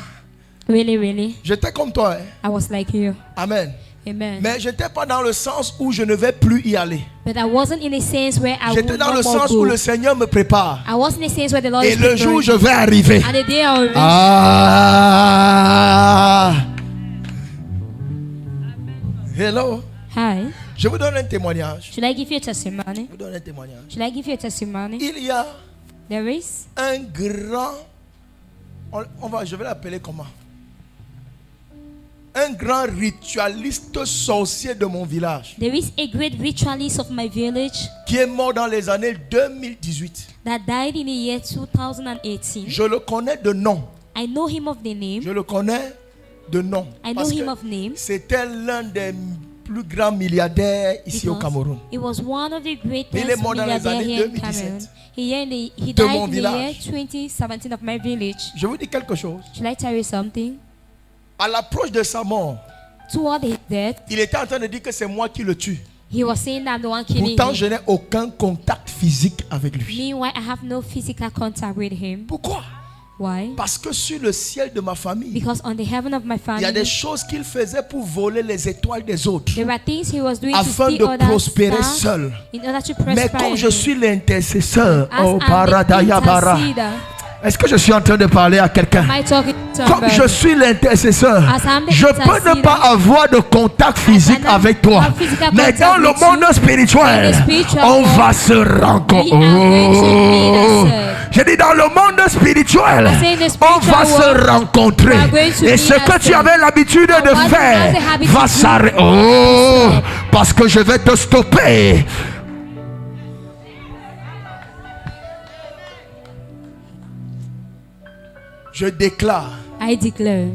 Really. J'étais comme toi. Hein. I was like you. Amen. Amen. Mais je n'étais pas dans le sens où je ne vais plus y aller. But I wasn't in a sense where I J'étais would dans le not more sens go. où le Seigneur me prépare. I was in a sense where the Lord Et is le jour où je preparing vais arriver. me. And the day I will reach. Ah. Hello. Hi. Je vous donne un témoignage. Should I give you a testimony? Je vous donne un témoignage. Should I give you a testimony? Il y a There is un grand, je vais l'appeler comment? Un grand ritualiste sorcier de mon village There is a great ritualist of my village qui est mort dans les années 2018. that died in the year 2018. Je le connais de nom. I know him of the name. Je le connais de nom. I know Parce him que of name. c'était l'un des plus grands milliardaires ici au Cameroun. It was one of the Il est greatest mort dans les milliardaires années here in 2017. Cameroon. He De died mon in the year village. 2017 of my village. Je vous dis quelque chose. Should I tell you something? À l'approche de sa mort, Toward his death, il était en train de dire que c'est moi qui le tue. he was saying that I'm the one killing Pourtant, him. je n'ai aucun contact physique avec lui. Meanwhile, I have no physical contact with him. Pourquoi? Why? Parce que sur le ciel de ma famille, Because on the heaven of my il y a des family, choses qu'il faisait pour voler les étoiles des autres, there were things he was doing afin to de steal other prospérer stuff seul. in order to Mais prosper. comme je suis l'intercesseur, As oh I'm the paradaya bara. interceder, Est-ce que je suis en train de parler à quelqu'un? am I talking to Comme somebody? je suis l'intercesseur, As I'm the je peux ne interceder, pas avoir de contact physique cannot avec toi. have physical Mais contact dans le with you. monde spirituel, In the spiritual on world, va se rencontrer. we are going to meet ourselves. Je dis dans le monde spirituel, I say in the on spiritual va se world, rencontrer. we are going to Et meet ce que tu ourselves. avais l'habitude And de what you faire had the habit va to do, s'arrêter. Oh, parce que je vais te stopper. Je déclare, I declare,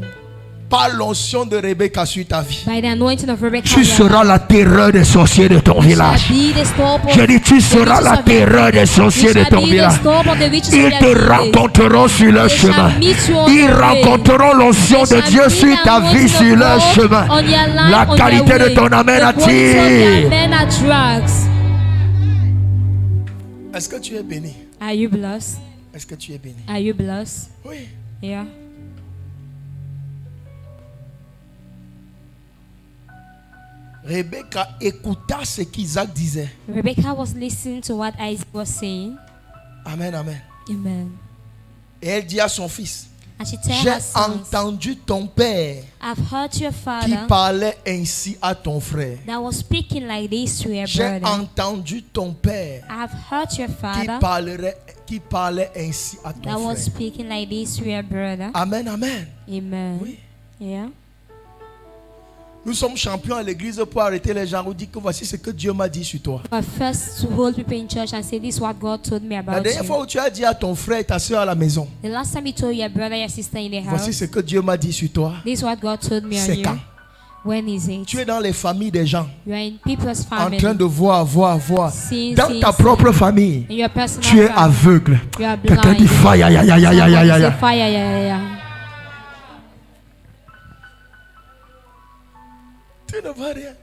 par l'onction de Rebecca sur ta vie, by the anointing of Rebecca, tu seras la terreur des sorciers de ton village. Je dis, tu seras la terreur des sorciers de ton village. Ils te rencontreront sur leur chemin. Ils rencontreront l'onction de Dieu sur ta vie, sur leur chemin. La qualité de ton amen attire. Est-ce que tu es béni? Are you blessed? Est-ce que tu es béni? Are you blessed? Oui. Yeah. Rebecca écouta ce qu'Isaac disait. Rebecca was listening to what Isaac was saying. Amen, amen. Amen. Et elle dit à son fils, And she tell j'ai her sons, entendu ton père I've heard your qui father parlait ainsi à ton frère. that was speaking like this to your J'ai brother. entendu ton père I've heard your qui parlait ainsi à that ton was frère. speaking like this to your brother. Amen, amen. Amen. Oui. Yeah. Nous sommes champions à l'église pour arrêter les gens. On dit que voici ce que Dieu m'a dit sur toi. But first to hold people in church and say this is what God told me La about dernière fois you. où tu as dit à ton frère et ta soeur à la maison, The last time you told your brother, your sister in the voici house, ce que Dieu m'a dit sur toi. this is what God told me on C'est you. quand? When is it? Tu es dans les familles des gens, You are in people's en family. train de voir. Seeing, Dans ta propre famille, in your personal tu es family. aveugle. You are Quelqu'un dit blind. fire, ya, ya, ya, ya, ya, ya, Somebody ya. say fire, yeah. Tu ne vois rien.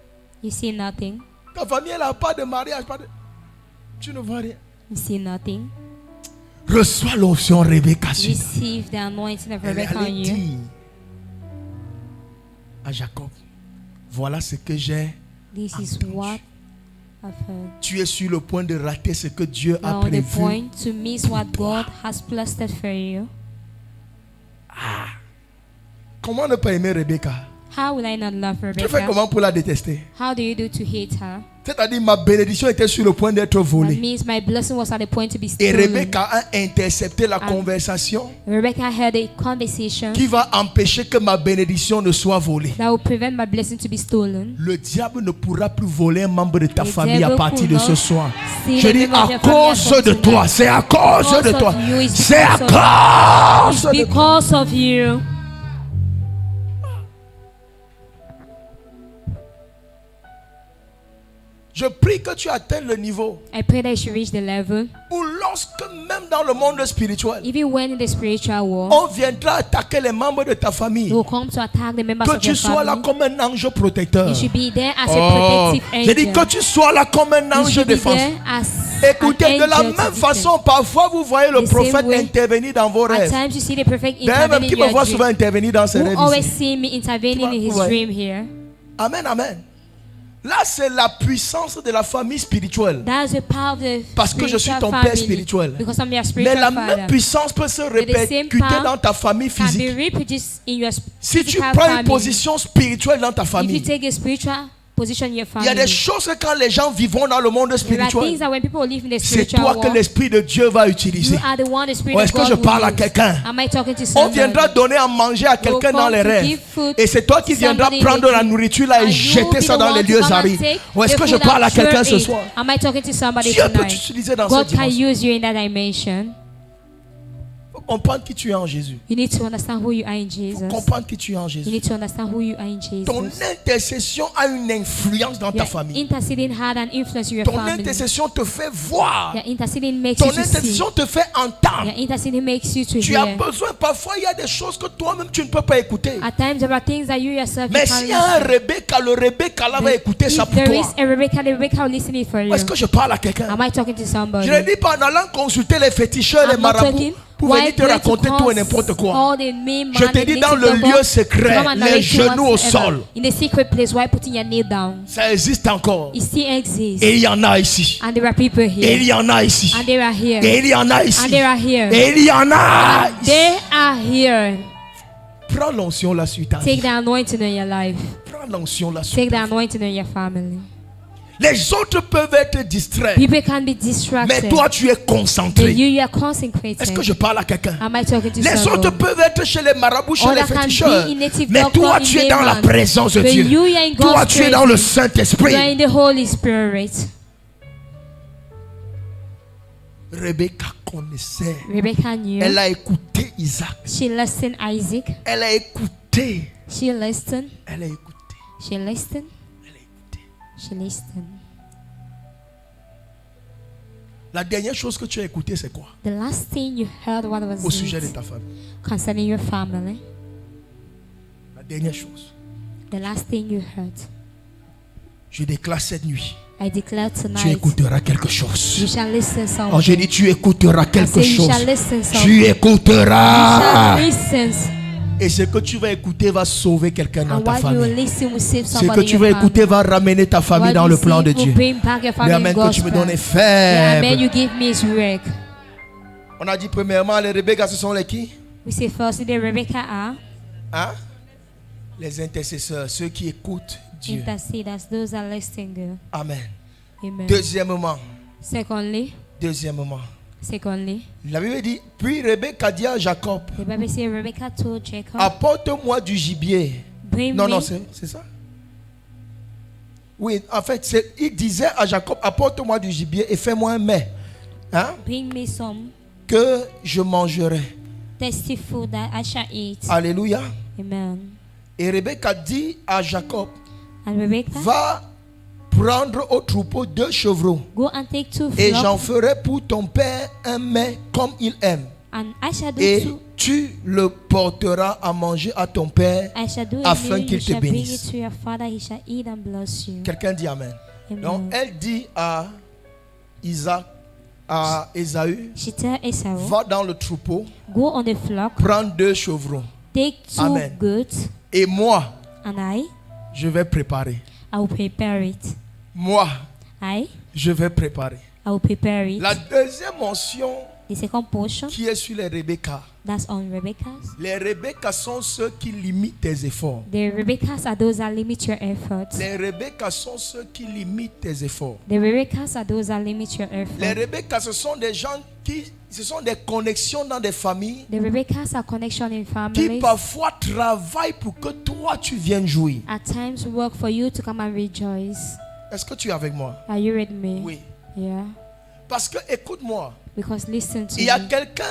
You see nothing. Ta famille, elle n'a pas de mariage. Tu ne vois rien. You see nothing. Reçois l'onction Rebecca sur toi. Receive the anointing of Elle Rebecca on allait you. dire à Jacob, voilà ce que j'ai. This is entendu. what I've heard. Tu es sur le point de rater ce que Dieu a You're on the prévu. point to miss what God has blessed for you. Comment ne pas aimer Rebecca? How will I not love Tu fais Rebecca? comment pour la détester? How do you do to hate her? C'est-à-dire ma bénédiction était sur le point d'être That volée. means my blessing was at the point to be Et stolen. Rebecca a intercepté la conversation Rebecca had a conversation qui va empêcher que ma bénédiction ne soit volée. that will prevent my blessing to be stolen. Le diable ne pourra plus voler un membre de ta The famille à devil partir de could ce not soir. steal Je a dis member of à your family cause from de tonight. toi, c'est à cause de Because toi, of you, it's c'est à because cause It's de toi. because of you. Je prie que tu atteignes le niveau I pray that you should reach the level, où lorsque même dans le monde spirituel, even when in the spiritual world, on viendra attaquer les membres de ta famille, they will come to attack the members que of tu your sois là family. comme un ange protecteur. You should be there as a protective J'ai dit que angel. tu sois là comme un You ange should be défenseur. there as Écoutez, an de la angel to même defend. façon, parfois vous voyez le The same prophète way, intervenir dans vos At rêves. times you see the prophet D'ailleurs, même intervening qui in me your voit souvent dream. intervenir dans ses Who rêves always ici. see me intervening in his Ouais. dream here. Amen, amen. Là, c'est la puissance de la famille spirituelle. That's the power of the Parce que je suis spiritual ton père family. spirituel. Because I'm your Mais spiritual la father. même puissance peut se same répercuter power dans ta famille Can be physique. reproduced in your Si tu physical prends une family. position spirituelle dans ta If you famille, take a spiritual position in your il y a family, des choses que quand les gens vivront dans le monde there are spirituel, things that when people live in the c'est spiritual toi que world, l'Esprit de Dieu va you utiliser. are the one the Spirit Ou of est-ce que God je will parle à use. quelqu'un? Am I talking to On somebody? viendra donner à manger à quelqu'un dans les rêves. Et c'est toi qui viendras prendre la nourriture là et jeter ça dans les lieux arides. Ou est-ce que je parle à quelqu'un ce soir? Am I talking to somebody Dieu peut tonight? t'utiliser dans God cette can dimension. use you in that dimension. Faut comprendre qui tu es en Jésus. You need to understand who you are in Faut Jesus. comprendre qui tu es en You Jésus. need to understand who you are in Ton Jesus. intercession a une influence dans ta Your famille. interceding had an influence in your Ton family. intercession te fait voir. Your interceding makes Ton you to see. intercession te fait entendre. Your interceding makes you to Tu as hear. besoin, parfois il y a des choses que toi-même tu ne peux pas écouter. At times there are things that you yourself Mais you can't s'il y a un listen. Rebecca, le Rebecca là va écouter ça If pour there is toi. a Rebecca, the Rebecca will listen it for you. Est-ce que je parle à quelqu'un? Am I talking to somebody? Je ne dis pas en allant consulter les féticheurs, les I'm not marabouts, talking pour venir te why raconter to tout et cause n'importe quoi. all the main Je man te and dis native dans le of lieu God secret, to come and les narrate genoux au whatsoever. sol. In the secret place, why putting your knee down? Ça existe encore. It still exists. Et il y en a ici. And there are people Et il here. y en a ici. And they are here. Et il y en a ici. And they are here. Et il y en a ici. They are here. Prends l'onction là sur ta Take vie. the anointing in your life. Prends l'onction là sur Take the ta vie. anointing in your family. Les autres peuvent être distraits. People can be Mais distracted. toi tu es But concentré. you are consecrated. Est-ce que je parle à quelqu'un? Am I talking to Les autres someone? peuvent être chez les marabouts, chez les Others can féticheurs. be in native Mais doctor, toi in tu es dans la layman. présence de But Dieu. you are in Toi God's tu es dans le presence. You are Saint-Esprit. in the Holy Spirit. Rebecca connaissait. Rebecca knew. Elle a écouté Isaac. She listened Isaac. Elle a écouté. She listened. Elle a écouté. She listened. Elle a écouté. She listened. La dernière chose que tu as écoutée, c'est quoi? The last thing you heard what was Au sujet de it ta famille. concerning your family. La dernière chose. The last thing you heard. Je déclare cette nuit. I declare Tu tonight. écouteras quelque You chose. shall listen something. Oh, j'ai dit tu écouteras I quelque say you chose. shall listen something. Tu You écouteras. shall listen. Et ce que tu vas écouter va sauver quelqu'un dans And ta what you famille. listen will save Ce que somebody tu in vas your family. écouter va ramener ta famille What dans you le plan de see will Dieu. bring back your Le family in amen que God's tu me plan. donnes est The amen faible. you give me is weak. On a dit premièrement, les Rebecca, ce sont les qui? We say firstly the Rebecca are Hein? Les intercesseurs, ceux qui écoutent Dieu. interceders, those that listening good. Amen. Amen. Deuxièmement, Secondly, la Bible dit, puis Rebecca dit à Jacob, the Bible says Rebecca told Jacob, apporte-moi du gibier. bring Non, me. non, c'est ça? Oui, en fait, il disait à Jacob, apporte-moi du gibier et fais-moi un mets. Hein? Bring me some Que je mangerai. tasty food that I shall eat. Alléluia. Amen. Et Rebecca dit à Jacob, And Rebecca, va prendre au troupeau 2 chevrons go and take 2 et j'en flocks, ferai pour ton père un mets comme il aime. and I shall do Et two. tu le porteras à manger à ton père I shall do afin it. You qu'il te shall bring it bénisse. to your father. He shall eat and bless you. Quelqu'un dit Amen. Amen. Donc elle dit à Isaac, à Ésaü, She tell Esau, va dans le troupeau, go on the flock, prends 2 chevrons. take 2 Amen. goats, Et moi, and je vais préparer. I will prepare it. Moi, I je vais préparer. will prepare it. La deuxième mention The second portion, qui est sur les Rebecca. that's on Rebecca's. Les Rebecca sont ceux qui limitent tes efforts. The Rebeccas are those that limit your efforts. Les Rebecca sont ceux qui limitent tes efforts. The Rebeccas are those that limit your Les effort. Rebecca, ce sont des gens ce sont des connexions dans des familles The Rebeccas are connection in qui families. parfois travaillent pour que toi tu viennes jouir. At times work for you to come and rejoice. Est-ce que tu es avec moi? Are you with me? Oui. Yeah. Parce que écoute-moi, Because listen to il y a me. quelqu'un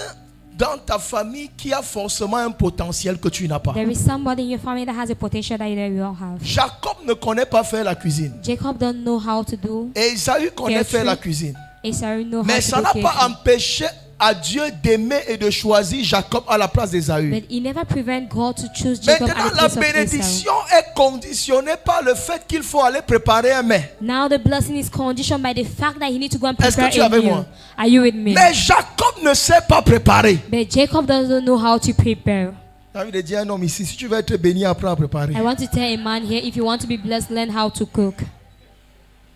dans ta famille qui a forcément un potentiel que tu n'as pas. There is somebody in your family that has a potential that you don't have. Jacob ne connaît pas faire la cuisine. Jacob don't know how to do. Et Isaïe connaît faire la cuisine. Esau know Mais how ça to n'a do pas catering. empêché à Dieu d'aimer et de choisir Jacob à la place d'Ésaü. But he never prevent God to choose Jacob Maintenant, at the la place of bénédiction Esau. est conditionnée par le fait qu'il faut aller préparer un mets. Now the blessing is conditioned by the fact that he needs to go and Est-ce que prepare tu es a avec meal. moi? Are you with me? Mais Jacob ne sait pas préparer. But Jacob doesn't know how to prepare. J'ai envie de dire à un homme ici, si tu veux être béni, apprends à préparer. I want to tell a man here, if you want to be blessed, learn how to cook.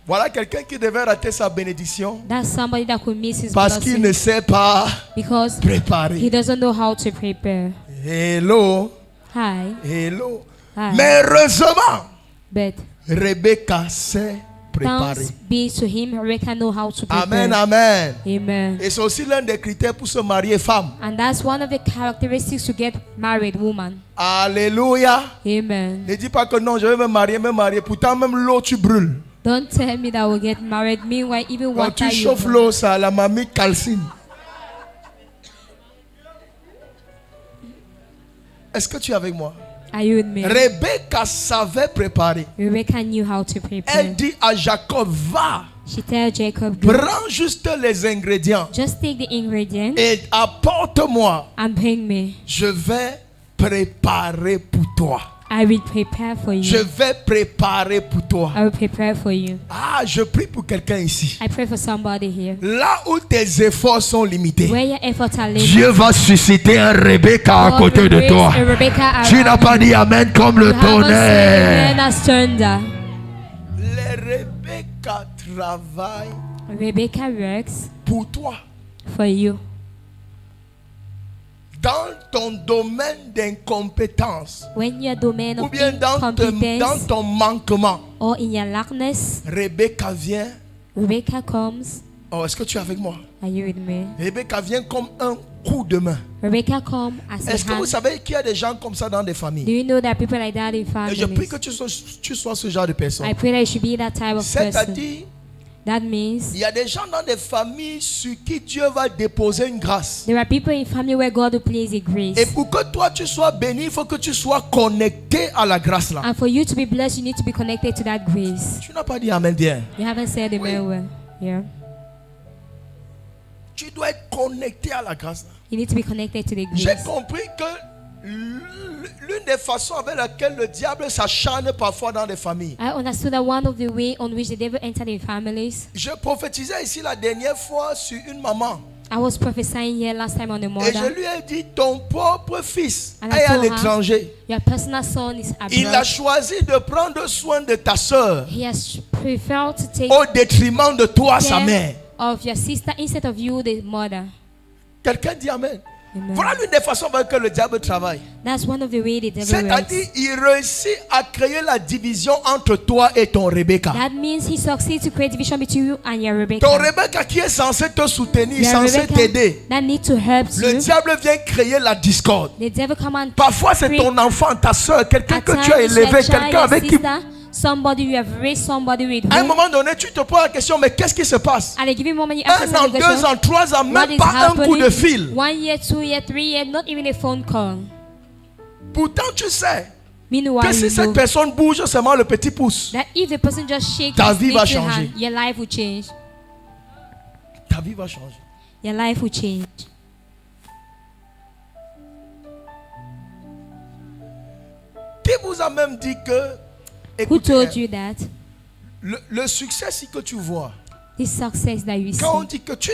Voilà quelqu'un qui devait rater sa bénédiction That's somebody that could miss his parce qu'il blessing ne sait pas because he préparer. doesn't know how to prepare. Hello, Hi. hello. Hi. Mais heureusement, But Rebecca sait préparer. thanks be to him, Rebecca know how to prepare. Amen, amen. Amen. Et c'est aussi l'un des critères pour se marier femme. And that's one of the characteristics to get married woman. Alléluia. Amen. Ne dis pas que non, je vais me marier. Pourtant, même l'eau, tu brûles. Don't tell me that I will get married. Meanwhile, even Quand water tu you chauffes burn. l'eau, ça, la mamie calcine. Est-ce que tu es avec moi? Are you with me? Rebecca savait préparer. Rebecca knew how to prepare. Elle dit à Jacob, va, She tell Jacob, "Go, prends juste les ingrédients just take the ingredients et apporte-moi. and bring me. Je vais préparer pour toi. I will prepare for Je you. vais préparer pour toi. I will prepare for you." Ah, je prie pour quelqu'un ici. I pray for somebody here. Là où tes efforts sont limités, Where your efforts are laid, Dieu va susciter un Rebecca à God côté will de raise toi. a Rebecca Tu n'as around pas you. dit Amen comme le You haven't said tonnerre. amen as thunder. Les Rebecca travaillent Rebecca works pour toi. for you. Dans ton domaine d'incompétence When your domain ou of bien dans incompetence ton manquement, or in your lackness, Rebecca vient. Rebecca comes. Oh, est-ce que tu es avec moi? Are you with me? Rebecca vient comme un coup de main. Rebecca come as Est-ce a que vous hand. savez qu'il y a des gens comme ça dans des Do familles? you know that people like that in Et je prie families? que tu sois ce genre de personne. I pray that you should be that type of person. C'est-à-dire, That means il y a des gens dans des familles sur qui Dieu va déposer une grâce. there are people in family where God will place a Et grace. pour que toi tu sois béni, il faut que tu sois connecté à la grâce là. And for you to be blessed, you need to be connected to that grace. Tu n'as pas dit Amen bien. You haven't said amen well. Yeah. Tu dois être connecté à la grâce là. You need to be connected to the J'ai grace. compris que l'une des façons avec laquelle le diable s'acharne parfois dans des familles. I understood that one of the way on which the devil entered in families. Je prophétisais ici la dernière fois sur une maman. I was prophesying here last time on the Et je mother. lui ai dit, ton propre fils And I est à told her, l'étranger. Your personal son is Il a abroad. choisi de prendre soin de ta soeur He has preferred to take au détriment de toi, sa care mère. of your sister instead of you, the mother. Quelqu'un dit Amen. Amen. Voilà l'une des façons avec que le diable travaille. That's one of the way the devil C'est-à-dire, works. il réussit à créer la division entre toi et ton Rebecca. That means he succeeds to create division between you and your Rebecca. Ton Rebecca qui est censé te soutenir, Your censé Rebecca t'aider. that need to help Le you. diable vient créer la discorde. The devil come and Parfois, c'est ton enfant, ta soeur, quelqu'un at que tu as times, élevé, your child, quelqu'un your avec qui... sister, somebody you have raised, somebody with À un whom. moment donné, tu te poses la question, mais qu'est-ce qui se passe? At a given moment, you ask Un yourself an, the 2 question, ans, 3 ans, what même is pas un coup de happening? fil. 1 year, 2 years, 3 years, not even a phone call. Pourtant, tu sais Meanwhile, que si you cette know personne bouge seulement le petit pouce, that if the person just shakes ta his vie va little changer. hand, your life will change. ta vie va changer. Your life will change. Qui vous a même dit que, Who écoutez, told you that? le succès, si que tu vois, This success that you quand on see. dit que tu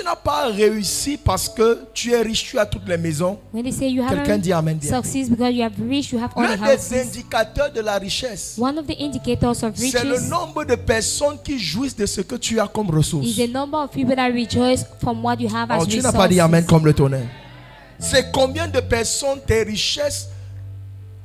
n'as pas réussi parce que tu es riche, tu as toutes les maisons, When they say you quelqu'un haven't dit Amen bien. succeed because you have reached, you have all L'un the des houses. indicateurs de la richesse, One of the indicators of c'est le riches nombre de personnes qui jouissent de ce que tu as comme ressources. is the number of people that rejoice from what you have as Oh, tu n'as pas dit resources. Amen comme le tonnerre. C'est combien de personnes tes richesses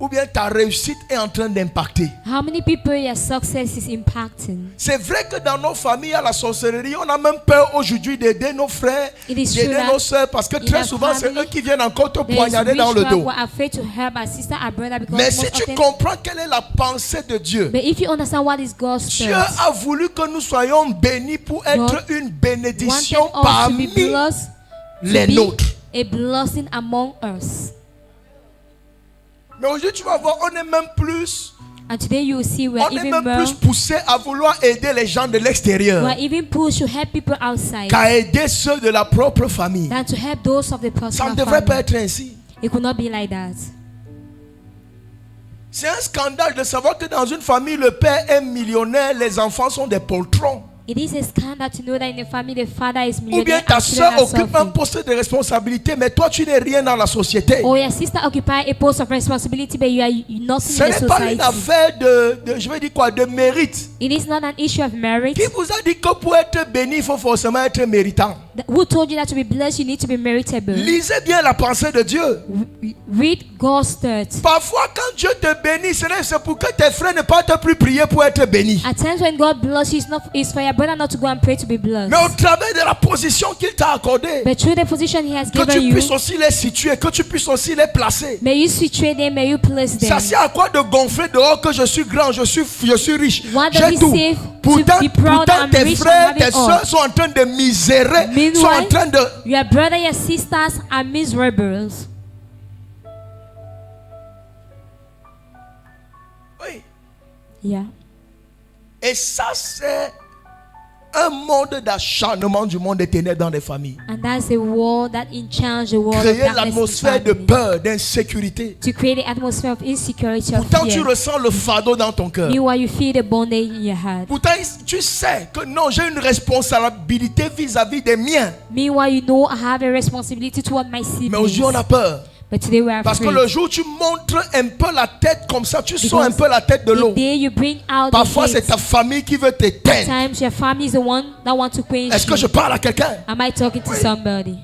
ou bien ta réussite est en train d'impacter. How many people your success is impacting? C'est vrai que dans nos familles, à la sorcellerie, on a même peur aujourd'hui d'aider nos frères, It is d'aider true nos that soeurs, parce que in très our souvent, c'est family, eux qui viennent encore te There is poignarder dans le witchcraft dos. who are afraid to help our sister, our brother because Mais most si tu often- comprends quelle est la pensée de Dieu, But if you understand what is God's Dieu thoughts, a voulu que nous soyons bénis pour être une wanted bénédiction us to be parmi blessed, to les be nôtres. a blessing among us. Mais aujourd'hui, tu vas voir, on est même plus. And today you will see we are On est even même more. plus poussé à vouloir aider les gens de We l'extérieur are even pushed to help people outside qu'à aider ceux de la propre famille. than to help those of the Ça personal ne devrait pas family. être ainsi. It could not be like that. C'est un scandale de savoir que dans une famille, le père est millionnaire, les enfants sont des poltrons. It is a scandal to know that in the family the father is Ou bien millionaire ta and children soeur are occupe un suffering. poste de responsabilité, mais toi tu n'es rien dans la société. Or your sister occupy a post of responsibility, but you are nothing Ce in the n'est pas une society. affaire je vais dire quoi, de mérite. It is not an issue of merit. Qui vous a dit que pour être béni, il faut forcément être méritant? Who told you that to be blessed, you need to be meritable? Lisez bien la pensée de Dieu. Read God's thoughts. Parfois, quand Dieu te bénit, c'est pour que tes frères ne partent plus prier pour être bénis. At times when God blesses you, it's for your brother not to go and pray to be blessed. Mais au travers de la position qu'il t'a accordée, But through the position He has que given tu you, puisses aussi les situer, que tu puisses aussi les placer. may you situate them, may you place them. Ça sert à quoi de gonfler dehors que je suis grand, je suis riche, What does j'ai it tout. save Pourtant, to be proud pourtant and tes rich and frères, have tes it all? soeurs sont en train de misérer, Meanwhile, sont en train de... your brother, your sisters are miserables. Oui. Yeah. Et ça, c'est un monde d'acharnement du monde des ténèbres dans les familles. And that's a war that enchants the world of Créer darkness in l'atmosphère de family. peur, d'insécurité. To create an atmosphere of insecurity, of Pourtant, tu fear. ressens le fardeau dans ton cœur. Meanwhile, you feel the bondage in your heart. Pourtant, tu sais que non, j'ai une responsabilité vis-à-vis des miens. Meanwhile, you know I have a responsibility toward my Mais aujourd'hui, siblings. on a peur. But today we are Parce que afraid. le jour où tu montres un peu la tête comme ça, tu sors un Because peu la tête de l'eau. the day you bring out Parfois, the c'est hate, ta famille qui veut t'éteindre. times your family is the one that wants to quench Est-ce que je you. parle à quelqu'un? Am I talking to somebody?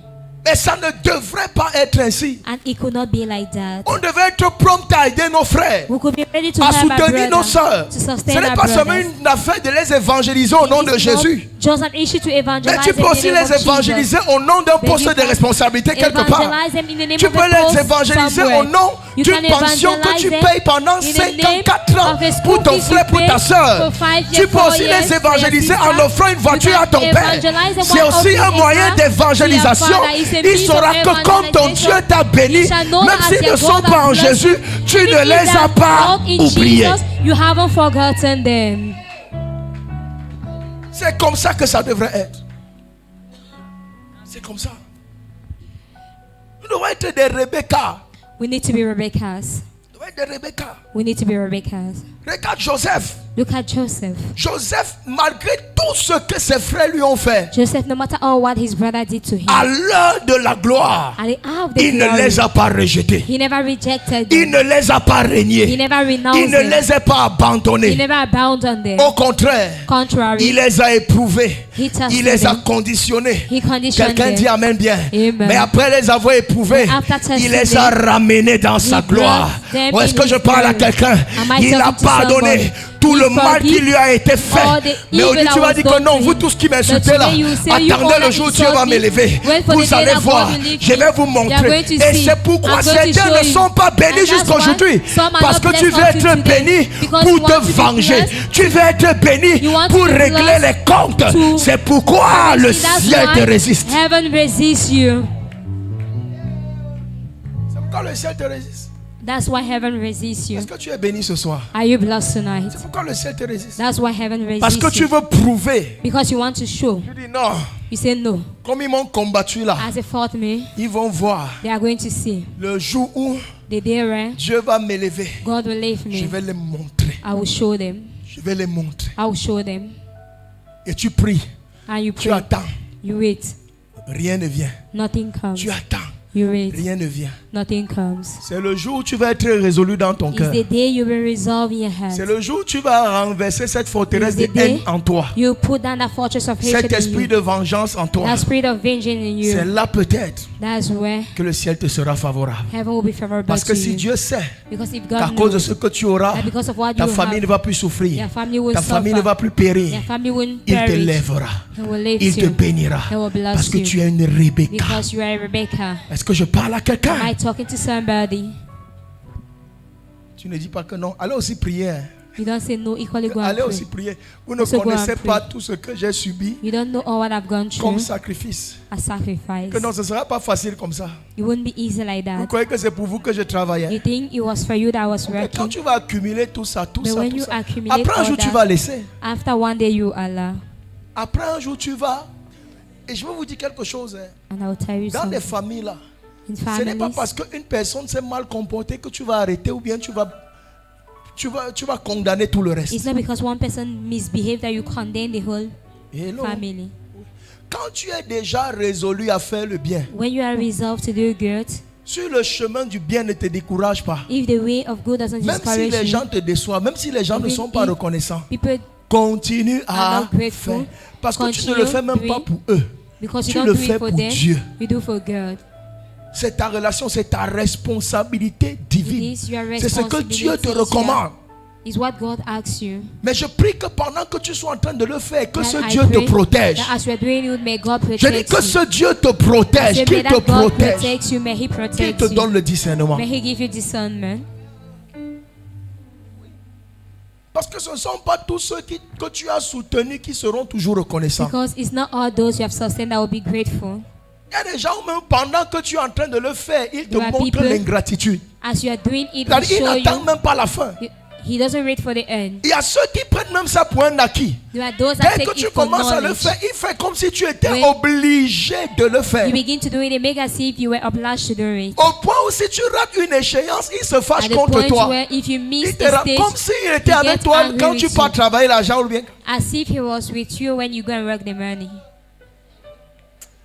Mais ça ne devrait pas être ainsi. And it could not be like that. On devait être prompt à aider nos frères, We could be ready to à help our soutenir nos brothers, sœurs. to Ce sustain n'est our pas seulement brothers. une affaire de les évangéliser au nom de It's not Jésus. just an issue to Mais evangelize tu peux them in aussi the name les of Jesus. évangéliser au nom d'un But poste you de can responsabilité quelque part. evangelize them in the name Tu of peux a les post évangéliser somewhere. au nom You d'une can pension que tu evangelize payes them pendant in the 54 name ans of a school pour ton fees you frère, pour pay ta soeur. for 5 Tu years, peux 4 aussi years les for your évangéliser sister. en offrant une voiture You à ton can père. evangelize them C'est while aussi un offering moyen a car to your d'évangélisation. father. It's a Il means saura of que comme ton Dieu evangelization. t'a béni, You shall know même that s'ils your ne sont God pas has en blessed Jésus, you. tu Even ne if les they as are pas not in oubliés. Jesus, you haven't forgotten them. C'est comme ça que ça devrait être. C'est comme ça. Nous devons être des Rebecca. We need to be Rebecca's. Nous devons être des Rebecca. We need to be Rebecca's. Regarde Joseph. Look at Joseph. Joseph, malgré tout ce que ses frères lui ont fait, Joseph, no matter all what his brother did to him, à l'heure de la gloire, at the hour of the il ne glory, les a pas rejetés. he never rejected Il them. ne les a pas He régnés. never renounced Il ne them. les a pas He abandonnés. never abandoned them. Au contraire, Contrary, il les a éprouvés. he tested Il les a them. conditionnés. He conditioned Quelqu'un dit them. Amen bien. Amen. Mais après les avoir éprouvés, After testing il les a them, ramenés dans sa brought gloire. them Ou est-ce in que je his parle à glory. quelqu'un? Am I Il a talking to pardonné somebody? tout He le mal qui forgive lui a été fait. all the Mais aujourd'hui, evil tu that vas was dire que done non, to vous him. tous qui But m'insultez là, today you say you attendez all le that jour où Dieu insult va me. m'élever. Wait for Vous the day allez that voir, God will lift je you. vais vous You are montrer. going to Et see. c'est pourquoi I'm going to certains show ne you. sont pas bénis And that's jusqu'à why aujourd'hui. some are Parce not que tu blessed veux until être today. béni Because pour you want te to be venger. blessed. Tu veux être béni You want to pour be régler blessed les comptes. to- C'est pourquoi le That's ciel why te résiste. Heaven resists you. C'est pourquoi le ciel te résiste. That's why heaven resists you. Est-ce que tu es béni ce soir? Are you blessed tonight? C'est pourquoi le ciel te résiste. That's why heaven Parce que resists tu you. veux prouver. Because you want to show. Tu dis non. You say no. Comme ils m'ont combattu là, As they fought me, ils vont voir they are going to see. le jour où The day when Dieu va m'élever. God will lift Je me, vais les montrer. I will show them. Je vais les montrer. I will show them. Et tu pries. And you Tu pray. attends. You wait. Rien ne vient. Nothing comes. Tu attends. You wait. Rien ne vient. Nothing comes. C'est le jour où tu vas être résolu dans ton It's cœur. the day you will resolve in your C'est heart. le jour où tu vas renverser cette forteresse de It's the day haine en toi. You put down that fortress of Cet hatred in esprit you. de vengeance en toi. That spirit of vengeance in C'est you. là peut-être That's where que le ciel te sera favorable. heaven will be favorable Parce que to si you. Dieu sait Because if qu'à God cause de knows ce que tu auras, that because of what ta you famille ne have, va plus souffrir. your family will Ta famille ne suffer. va plus périr. Your family will Il te perish. lèvera. He will lift Il te you. bénira. He will bless Parce que you. tu es une Rebecca. Because you are a Rebecca. Est-ce que je parle à quelqu'un? Am I talking to somebody? Tu ne dis pas que non. Allez aussi prier. Hein. You don't say no, equally go and Allez pray. aussi prier. Vous ne Also go connaissez and pas pray. tout ce que j'ai subi You don't know all what I've gone comme through sacrifice. as sacrifice. Que non, ce ne sera pas facile comme ça. It wouldn't be easy like Vous that. croyez que c'est pour vous que je travaillais? You think it was for you that I was Et quand working. tu vas accumuler tout ça, But when you accumulate après un jour all tu vas that, laisser. after one day you Allah. Après un jour tu vas. Et je vais vous dire quelque chose. Hein. And I'll tell you Dans les something. familles là, In ce n'est pas families, parce qu'une personne s'est mal comportée que tu vas arrêter ou bien tu vas condamner tout le reste. it's not because one person misbehaved that you condemn the whole Hello. family. Quand tu es déjà résolu à faire le bien, When you are resolved to do good, sur le chemin du bien, ne te décourage pas. if the way of good doesn't Même si discourage les you, gens te déçoivent, même si les gens ne Even sont pas if reconnaissants, people continue à are not grateful, faire. Parce que tu ne le fais même pas continue pour eux. because you Tu don't le do fais it for pour them, Dieu. you do for God. C'est ta relation, c'est ta responsabilité divine. It is your C'est ce que Dieu te responsibility, recommande. Is what God asks you. Mais je prie que pendant que tu sois en train de le faire, que And ce I Dieu te pray protège. that as you are doing it, may God Je dis protect que you. ce Dieu te I protège, say, may qu'il te that God protège, protect you, may He qu'il protect te you. donne le discernement. May He give you discernment. Parce que ce ne sont pas tous ceux que tu as soutenus qui seront toujours reconnaissants. Because it's not all those you have sustained that will be grateful. Il y a des gens, même pendant que tu es en train de le faire, ils te There are montrent people- l'ingratitude. As you are doing it, He C'est-à-dire, ils show n'attendent you. même pas la fin. He doesn't wait for the end. Il y a ceux qui prennent même ça pour un acquis. There are those that Dès que take tu it for commences à le knowledge. faire, il fait comme si tu étais When obligé de le faire. You begin to do it, they make as if you were obliged to do it. Au point où si tu rates une échéance, il se fâche At the contre point toi. where if you miss Il te the rend stage, comme s'il était he avec gets toi angry quand with tu pars you. travailler l'argent ou bien. As if he was with you when you go and work the money.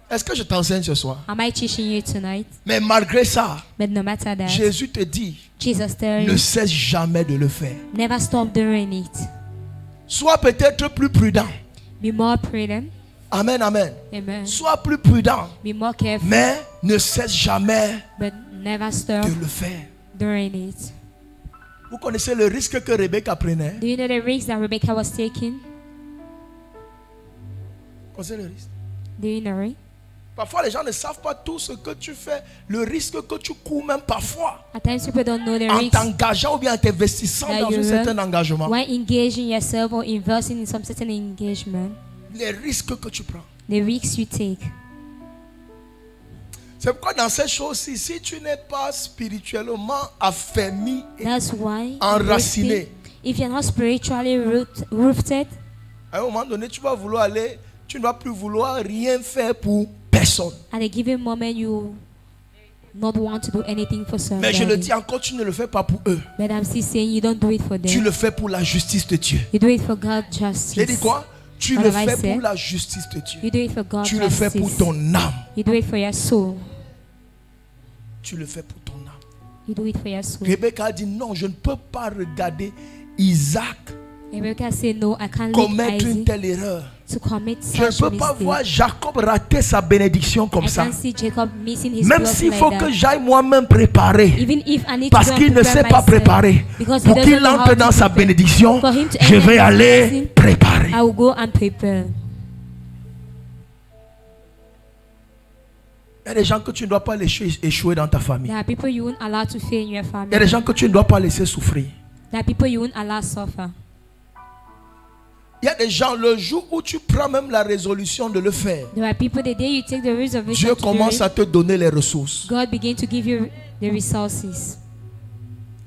Est-ce que je t'enseigne ce soir? Am I teaching you tonight? Mais malgré ça, But no matter that, Jésus te dit, Jesus tells ne you, cesse jamais de le faire. never stop doing it. Sois peut-être plus prudent. Be more prudent. Amen, amen. Amen. Sois plus prudent. Be more careful. Mais ne cesse jamais But never stop de le faire. doing it. Vous connaissez le risque que Rebecca prenait? Do you know the risk that Rebecca was taking? Vous connaissez le risque? Do you know it? Parfois, les gens ne savent pas tout ce que tu fais, le risque que tu cours même parfois At times people don't know the en risks t'engageant ou bien en t'investissant that dans you un run certain engagement. while engaging yourself or investing in some certain engagement. Les risques que tu prends. The risks you take. C'est pourquoi dans ces choses-ci, si tu n'es pas spirituellement affermi et That's why enraciné, if you're not spiritually rooted, à un moment donné, tu vas vouloir aller, tu ne vas plus vouloir rien faire pour personne. at a given moment you not want to do anything for Mais je le somebody. dis encore, tu ne le fais pas pour eux. But I'm still saying you don't do it for Tu them. le fais pour la justice de Dieu. You do it for God's justice. J'ai dit quoi? Tu What le have I fais said? pour la justice de Dieu. You do it for God's Tu le fais pour justice. ton âme. You do it for your soul. Tu le fais pour ton âme. You do it for your soul. Rebecca a dit non, je ne peux pas regarder Isaac Rebecca said, no, I can't leave commettre une Isaac telle erreur. to commit Je ne such peux a pas mistake. voir Jacob rater sa bénédiction comme I ça. can't see Jacob missing his Même blessing s'il like faut that. que j'aille moi-même préparer. Even if I need Parce to go qu'il and ne prepare sait pas myself, préparer. because he Pour doesn't qu'il know how entre to dans sa prepare. bénédiction, For him to je enter vais his aller blessing, préparer. I will go and prepare. Il y a des gens que tu ne dois pas laisser échouer dans ta famille. There are people you won't allow to fail in your Il y a family. des gens que tu ne dois pas laisser souffrir. There are people you won't allow suffer. Il y a des gens, le jour où tu prends même la résolution de le faire, There are people, the day you take the resolution Dieu to do commence it, à te donner les ressources. God begin to give you the resources.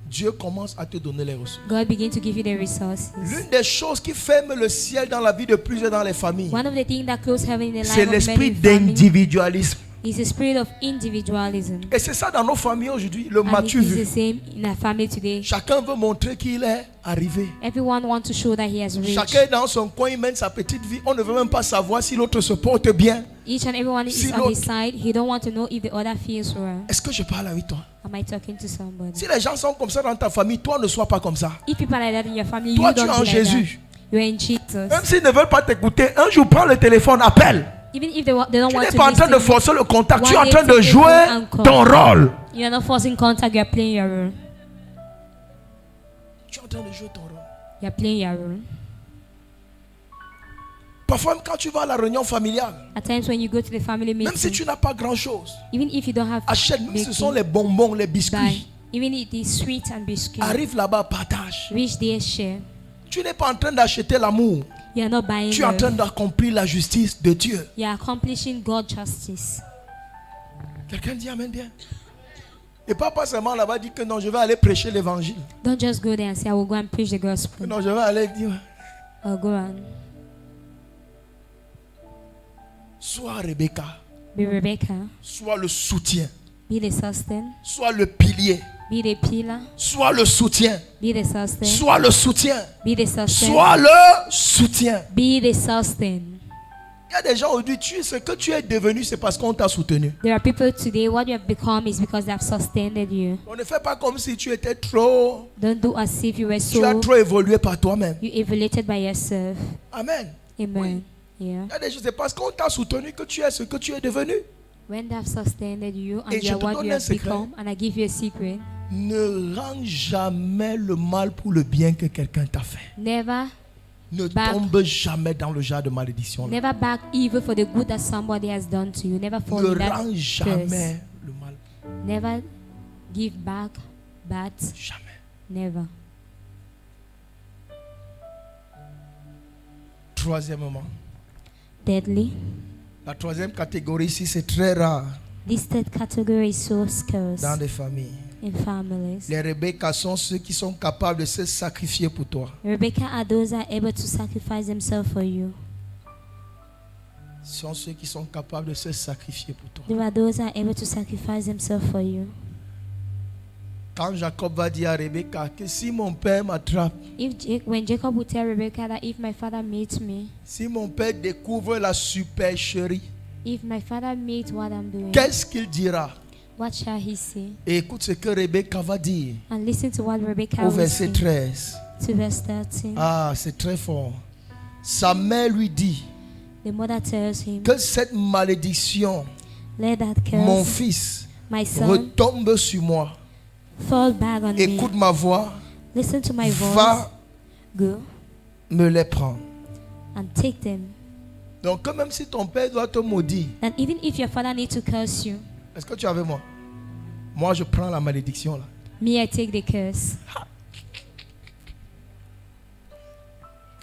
Dieu commence à te donner les ressources. God begin to give you the resources. L'une des choses qui ferme le ciel dans la vie de plusieurs dans les familles, One of the things that close heaven in the c'est life of l'esprit many families d'individualisme. is the spirit of individualism. Et c'est ça dans nos familles aujourd'hui. Le And it m'as-tu is the vu? same in our family today. Chacun veut montrer qu'il est arrivé. Everyone wants to show that he has reached. Chacun est dans son coin, il mène sa petite vie. On ne veut même pas savoir si l'autre se porte bien. Each and everyone is Si on l'autre- his side. He don't want to know if the other feels well. Est-ce que je parle avec toi? Am I talking to somebody? Si les gens sont comme ça dans ta famille, toi ne sois pas comme ça. If people are like that in your family, Toi, you tu es don't en be like Jésus. that. You're in Jesus. Même s'ils ne veulent pas t'écouter, un jour prends le téléphone, appelle. Even if they don't Tu want n'es to pas en train de listen, forcer le contact. Tu es en One train day, de take jouer the phone and call. ton rôle. you're not forcing contact. You're playing your role. Tu es en train de jouer ton rôle. You're playing your role. Parfois, même quand tu vas à la réunion familiale, At times when you go to the family même si meeting, tu n'as pas grand-chose, even if you don't have achète. Même si ce big sont things, les bonbons, les buy. biscuits. Even if it is sweet and biscuit, Arrive là-bas, partage. reach there, share. Tu n'es pas en train d'acheter l'amour. You are not buying Tu es en train love. d'accomplir la justice de Dieu. You are accomplishing God's justice. Quelqu'un dit amen bien. Et pas seulement là-bas dire que non, je vais aller prêcher l'évangile. Don't just go there and say, I will go and preach the gospel. Non, je vais aller dire. Or go on. Sois Rebecca. Be Rebecca. Sois le soutien. Be the sustain. Sois le pilier. Be the pillar. Sois le soutien. Be the sustain. Sois le soutien. Be the sustain. Sois le soutien. Be the sustain. Il y a des gens aujourd'hui, ce que tu es devenu, c'est parce qu'on t'a soutenu. There are people today, what you have become is because they have sustained you. On ne fait pas comme si tu étais trop. Don't do as if you were Tu as so. trop évolué par toi-même. You evaluated by yourself. Amen. Amen. Yeah. Il y a des choses, c'est parce qu'on t'a soutenu que tu es ce que tu es devenu. When they have sustained you and Et je you are te what donne you un have secret. become, and I give you a secret. Ne rends jamais le mal pour le bien que quelqu'un t'a fait. Never, Ne Back. tombe jamais dans le genre de malédiction. Là. never back evil for the good that somebody has done to you. Never fall Ne in that rends curse. jamais le mal. Never give back bad. Jamais. Never. Troisièmement, Deadly. la troisième catégorie ici, c'est très rare This third category is so scarce dans des familles. in families. Les Rebecca sont ceux qui sont capables de se sacrifier pour toi. Rebecca are those that are able to sacrifice themselves for you. Ce sont ceux qui sont capables de se sacrifier pour toi. There are those that are able to sacrifice themselves for you. Quand Jacob va dire à Rebecca que si mon père m'attrape, When Jacob would tell Rebecca that if my father meets me, si mon père découvre la supercherie, if my father meets what I'm doing, qu'est-ce qu'il dira? what shall he say? Et écoute ce que Rebecca va dire And listen to what Rebecca au will verset say 13. to verse 13. Ah, c'est très fort. Sa mère lui dit The mother tells him, que cette malédiction, let that mon curse, fils, my son, retombe sur moi. fall back on Écoute me. ma voix, Listen to my voice. va Go me les prendre. and take them. Donc, que même si ton père doit te maudire, And even if your father needs to curse you, est-ce que tu es avec moi? Moi, je prends la malédiction là. me, I take the curse.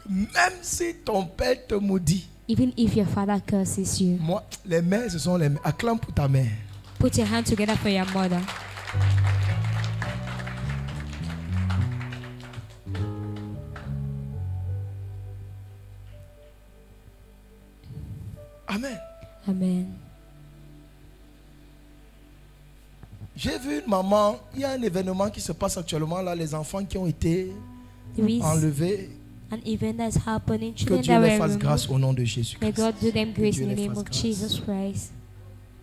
Même si ton père te maudit, Even if your father curses you, moi, les mains, ce sont les mains. Acclame pour ta mère. put your hand together for your mother. Amen. Amen. J'ai vu une maman, il y a un événement qui se passe actuellement là, les enfants qui ont été There is enlevés. an event that's happening. Que Children Dieu that leur were fasse removed. grâce au nom de May Jésus-Christ. God do them grace Dieu in the les name fasse of grâce. Jesus Christ.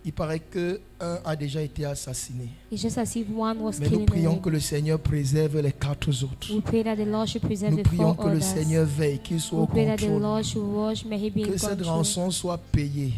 Il paraît qu'un a déjà été assassiné. It's just as if one was Mais nous killing prions already. que le Seigneur préserve les quatre autres. We pray that the Lord should preserve Nous the prions four que le others. Seigneur veille, qu'il soit We au pray that the contrôle. Lord should watch, may He be in Que cette control. rançon soit payée.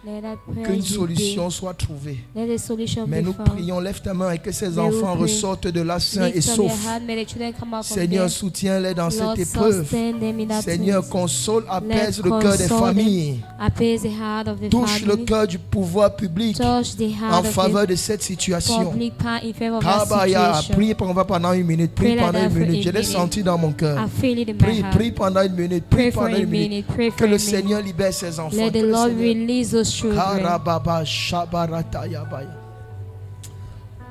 Let that prayer Qu'une be solution paid. soit trouvée. Let the solution Mais be nous found. prions, lève ta main et que ces May we enfants pray. ressortent de là sains et Lift up your saufs. hand, may the children come out from Seigneur, there. soutiens-les dans Lord, cette épreuve. sustain them in that Seigneur, place. console, apaise Let le cœur des console familles. them. Appease the heart of the Touche le family. cœur du pouvoir public Touch the en heart of faveur the de cette situation. public part in favor of that Kabaya, situation. prie pendant une minute. Prie Pray like pendant that une for minute. a Je l'ai minute. senti dans mon I cœur. feel it in my Prie, heart. prie pendant une minute. Pray Prie for pendant a une minute. minute. Pray Que for le a Seigneur minute. libère ses enfants. Let Que the le Lord Seigneur- release those children. Karababa, shabaratayabaya.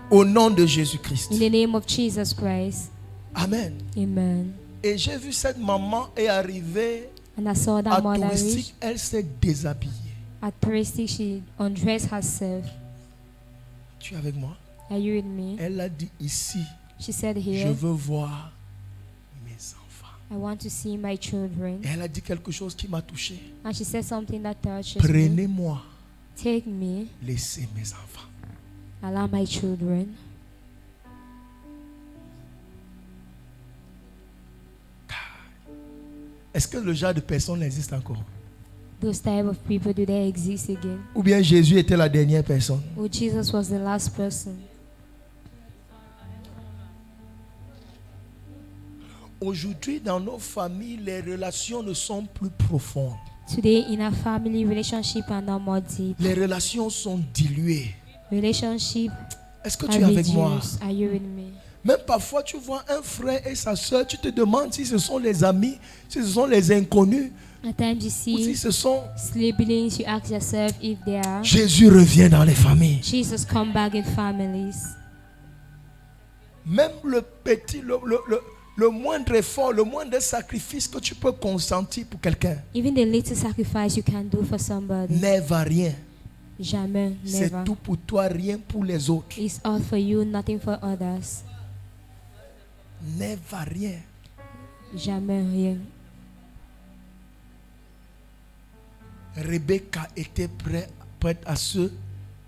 Au nom de Jésus-Christ. In the name of Jesus Christ. Amen. Amen. Et j'ai vu cette maman est arrivée And I saw à that mother reach. touristique. Elle s'est déshabillée. At touristic, she undressed herself. Tu es avec moi? Are you with me? Elle a dit ici, She said je here, veux voir mes enfants. I want to see my children. Et elle a dit quelque chose qui m'a touché. And she said something that touches me. Prenez-moi, Take me, laissez mes enfants. allow my children. Est-ce que le genre de personne existe encore? Those type of people, do they exist again? Ou bien Jésus était la dernière personne? Oh, Jesus was the last person. Aujourd'hui, dans nos familles, les relations ne sont plus profondes. Today, in our family, relationship are not more deep. Les relations sont diluées. Relationship Est-ce que are tu es avec moi? reduced. Are you with me? Même parfois, tu vois un frère et sa soeur, tu te demandes si ce sont les amis, si ce sont les inconnus, At times you ou si see ce sont... siblings, you ask yourself if they are. Jésus revient dans les familles. Jesus come back in families. Même le petit, le moindre effort, le moindre sacrifice que tu peux consentir pour quelqu'un, Even the little sacrifice you can do for somebody. never rien. Jamais, C'est never. tout pour toi, rien pour les autres. It's all for you, nothing for others. Never rien. Jamais rien. Rebecca était prête à se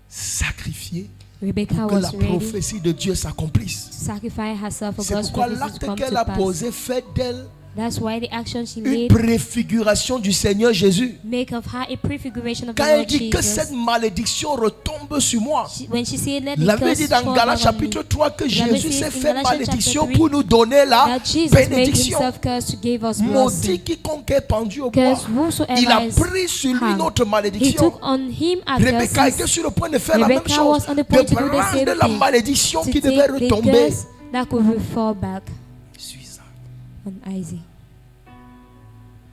sacrifier Rebecca pour que was la ready to prophétie de Dieu s'accomplisse. sacrifice herself for C'est God's pourquoi purposes to l'acte come qu'elle to a pass. posé fait d'elle That's why the action she une made préfiguration du Seigneur Jésus. make of her a prefiguration of the Quand elle Lord dit que Jesus. cette malédiction retombe sur moi, When she said, let the la Bible curse dit dans fall Galates back on me. chapitre 3 que La Bible Jésus says s'est in fait Galatians malédiction chapter pour nous donner la that Jesus made bénédiction. himself curse to give us Maudit blessing. quiconque est pendu au bois. Curse whosoever Il a is pris sur lui hung. notre He malédiction. took on him our Rebecca curses. était sur le point de faire la même Rebecca chose, was on the point de to do the prendre same la thing, malédiction to qui take devait the retomber curse that could fall back sur ça. on Isaac.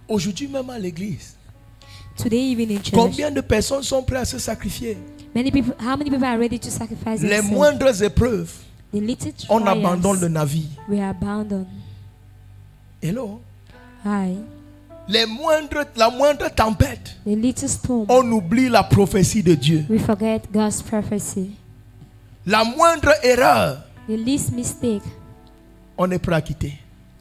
Aujourd'hui même à l'église, Today, even in church, combien de personnes sont prêtes à se sacrifier? how many people are ready to sacrifice Les themselves? moindres épreuves, The little on abandonne le trials, navire. we are abandoned. Hello? Aye. La moindre tempête, The little storm, on oublie la prophétie de Dieu. we forget God's prophecy. La moindre erreur, The least mistake, on est prêt à quitter.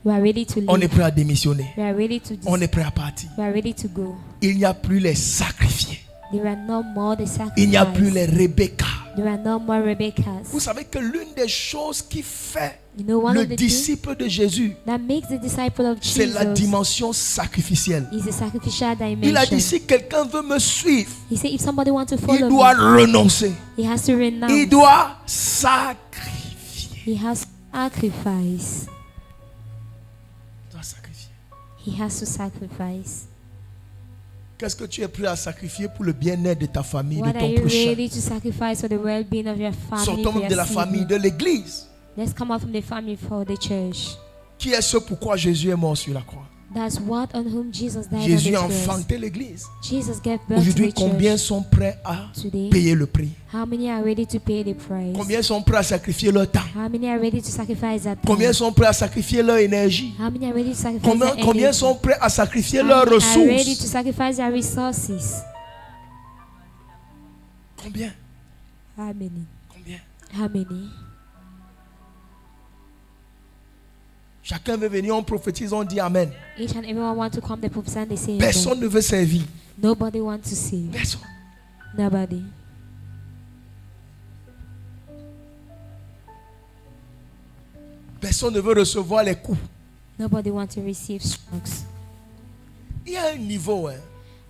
we are ready to On est leave. prêt à démissionner. We are ready to On est prêt à partir. we are ready to go. Il n'y a plus les sacrifiés. There are no more the Il n'y a plus sacrifice. les Rebecca. There are no more Rebeccas. Vous savez que l'une des choses qui fait You know, one le of the things disciple de Jésus, that makes the disciple of c'est la Jesus dimension sacrificielle. is the sacrificial Il a dimension. dit, si quelqu'un veut me suivre, He said, if somebody wants to il follow doit me, renoncer. he has to renounce. Il doit sacrifier. He has to sacrifice. Il doit sacrifier. He has to sacrifice. Qu'est-ce que tu es prêt à sacrifier pour le bien-être de ta famille, de What are ton you prochain? ready to sacrifice for the well-being of your family? Sortons for même your de la sibling? famille, de l'église, Let's come out from the family for the church. qui est ce pourquoi Jésus est mort sur la croix. That's what on whom Jesus died Jésus a on the cross. enfanté l'église. Jesus gave birth to Aujourd'hui, the combien church. sont prêts à Today, payer le prix? how many are ready to pay the price? Combien sont prêts à sacrifier leur temps? How many are ready to sacrifice that time? Combien sont prêts à sacrifier leur énergie? How many are ready to sacrifice Combien, their combien energy? sont prêts à sacrifier How leurs many are ready to ressources? sacrifice their resources? Combien? How many? Combien? How many? Chacun veut venir, on prophétise, on dit Amen. Each and everyone want to come, they prophesy and they say amen. Personne ne veut servir. Nobody wants to see. Personne. Nobody. Personne ne veut recevoir les coups. Nobody wants to receive strokes. Il y a un niveau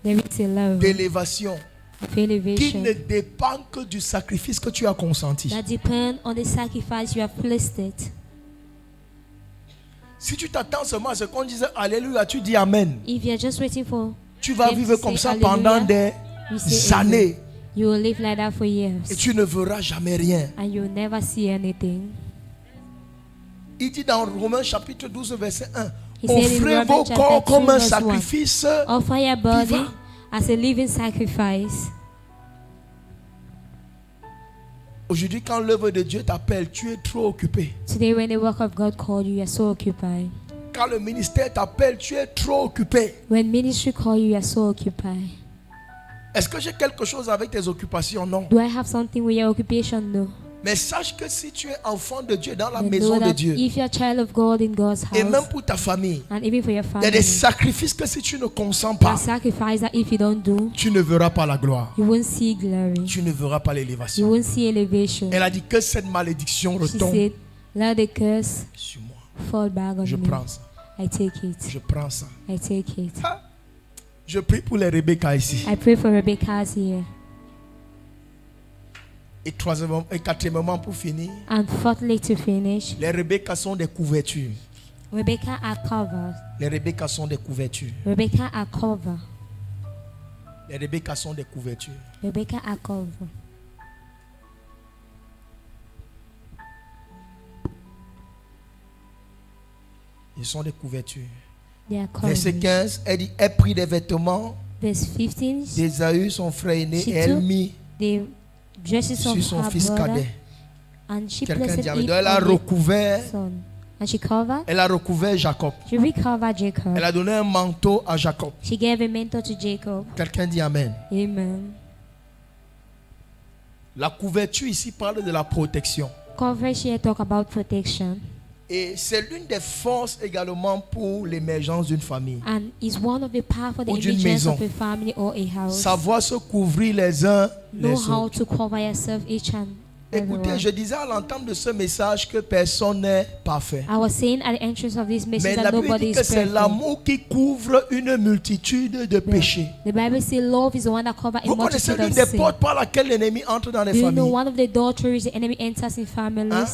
There is a level d'élévation of qui elevation ne dépend que du sacrifice que tu as consenti. that depend on the sacrifice you have placed it. Si tu t'attends seulement à ce qu'on dise Alléluia, tu dis Amen. If you're just waiting for Tu vas them vivre to comme say ça pendant hallelujah, des you say amen. années You will live like that for years et tu ne verras jamais rien. and you'll never see anything. Il dit dans Romains chapitre 12 verset 1, He said in offrez Romans vos chapter corps 2 comme un verse 1, sacrifice. Offer your body vivant. as a living sacrifice. Aujourd'hui, quand l'œuvre de Dieu t'appelle, tu es trop occupé. Today when the work of God called you, you're so occupied. Quand le ministère t'appelle, tu es trop occupé. When ministry call you, you're so occupied. Est-ce que j'ai quelque chose avec tes occupations? Non. Do I have something with your occupation? No. Mais sache que si tu es enfant de Dieu dans la But maison know de that Dieu, if you're a child of God in God's et même house, pour ta famille, and even for your il y a family, des sacrifices que si tu ne consens there are pas, sacrifices that if you don't do, tu ne verras pas la gloire. you won't see glory. Tu ne verras pas You l'élévation. won't see elevation. Elle a dit que cette malédiction She retombe said, let the curse sur moi. fall back on Je me. prends ça. I take it. Je prends ça. I take it. Ah. Je prie pour les Rebecca ici. I pray for Rebecca's here. Et troisièmement, et quatrièmement pour finir, And fourthly, to finish, les Rebecca sont des couvertures. Rebecca are covered. Les Rebecca sont des couvertures. Rebecca are covered. Les Rebecca sont des couvertures. Rebecca are covered. Ils sont des couvertures. They are Verset coverings. 15, elle dit, elle prit des vêtements Verse 15. d'Ésaü, son frère aîné, She et elle took mit the dresses sur of son her fils brother cadet. and she Quelqu'un placed dit, it elle a on recouvert, the son. And she covered. elle a recouvert Jacob. She recovered Jacob. Elle a donné un manteau à Jacob. She gave a mantle to Jacob. Quelqu'un dit Amen. Amen. La couverture ici parle de la protection. Coverage here talk about protection. Et c'est l'une des forces également pour l'émergence d'une famille. And is one of the power for the Ou d'une emergence maison. of a family or a house. Savoir se couvrir les uns Know les how autres. to cover yourself each and Écoutez, everyone. je disais à l'entente de ce message que personne n'est parfait. I was saying at the entrance of this Mais message la that Bible nobody dit is que c'est perfect. l'amour qui couvre une multitude de péchés. The Bible says love is the one that covers a Vous connaissez multitude l'une of des sin. portes par laquelle l'ennemi entre dans les Do you know familles? one of the adulteries the enemy enters in families? Hein?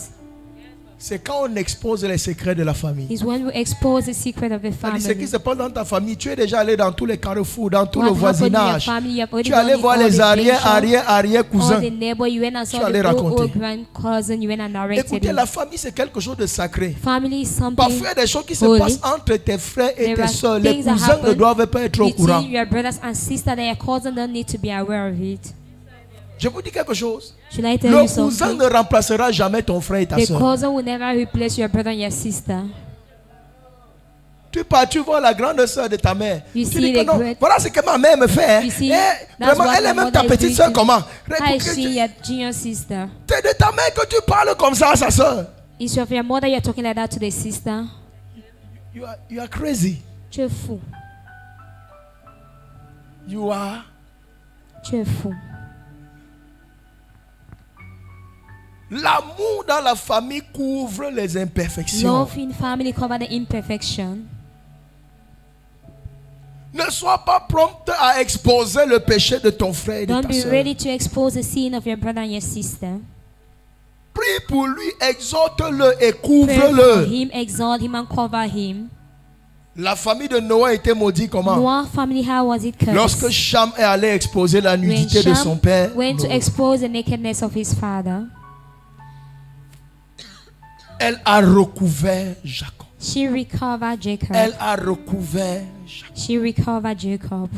C'est quand on expose les secrets de la famille. Is when we expose the secret of the C'est-à-dire, ce qui family. se passe dans ta famille, tu es déjà allé dans tous les carrefours, dans tout What le happened in your voisinage. family, you have already Tu es allé done it, voir all les the arrière, nation, arrière, arrière all cousins. the neighbor, you went and Tu saw allais the raconter. old grand cousin, you went and narrated Écoutez, it. la famille, c'est quelque chose de sacré. Family is something Parfois, il y a des choses qui se holy. passent entre tes frères et There tes are soeurs. Les things that cousins ne happen doivent pas être au courant. between your brothers and sisters that your cousin don't need to be aware of it. Je vous dis quelque chose. Should I tell Le you cousin something? ne remplacera jamais ton frère et ta The soeur. cousin will never replace your brother and your sister. Tu pars, tu vois la grande soeur de ta mère. You Tu see dis que the non, great- voilà ce que ma mère me fait. You see, Eh, that's vraiment, what elle est my même ta mother is petite soeur doing. comment? How is she your junior sister? C'est de ta mère que tu parles comme ça à sa soeur. Is of your mother you're talking like that to the sister? You are crazy. Tu es fou. You are. Tu es fou. L'amour dans la famille couvre les imperfections. Love in family cover the imperfection. Ne sois pas prompte à exposer le péché de ton frère et de Don't ta be soeur. ready to expose the sin of your brother and your sister. Prie pour lui, exhorte-le et Pray for couvre-le. him, exalt him and cover him. La famille de Noé était maudite comment? Noah family, how was it cursed? Lorsque Cham est allé exposer la When nudité de son Shem père, went to Noé, expose the nakedness of his father, elle a recouvert Jacob. she recovered Jacob. Elle a recouvert Jacob. She recovered Jacob.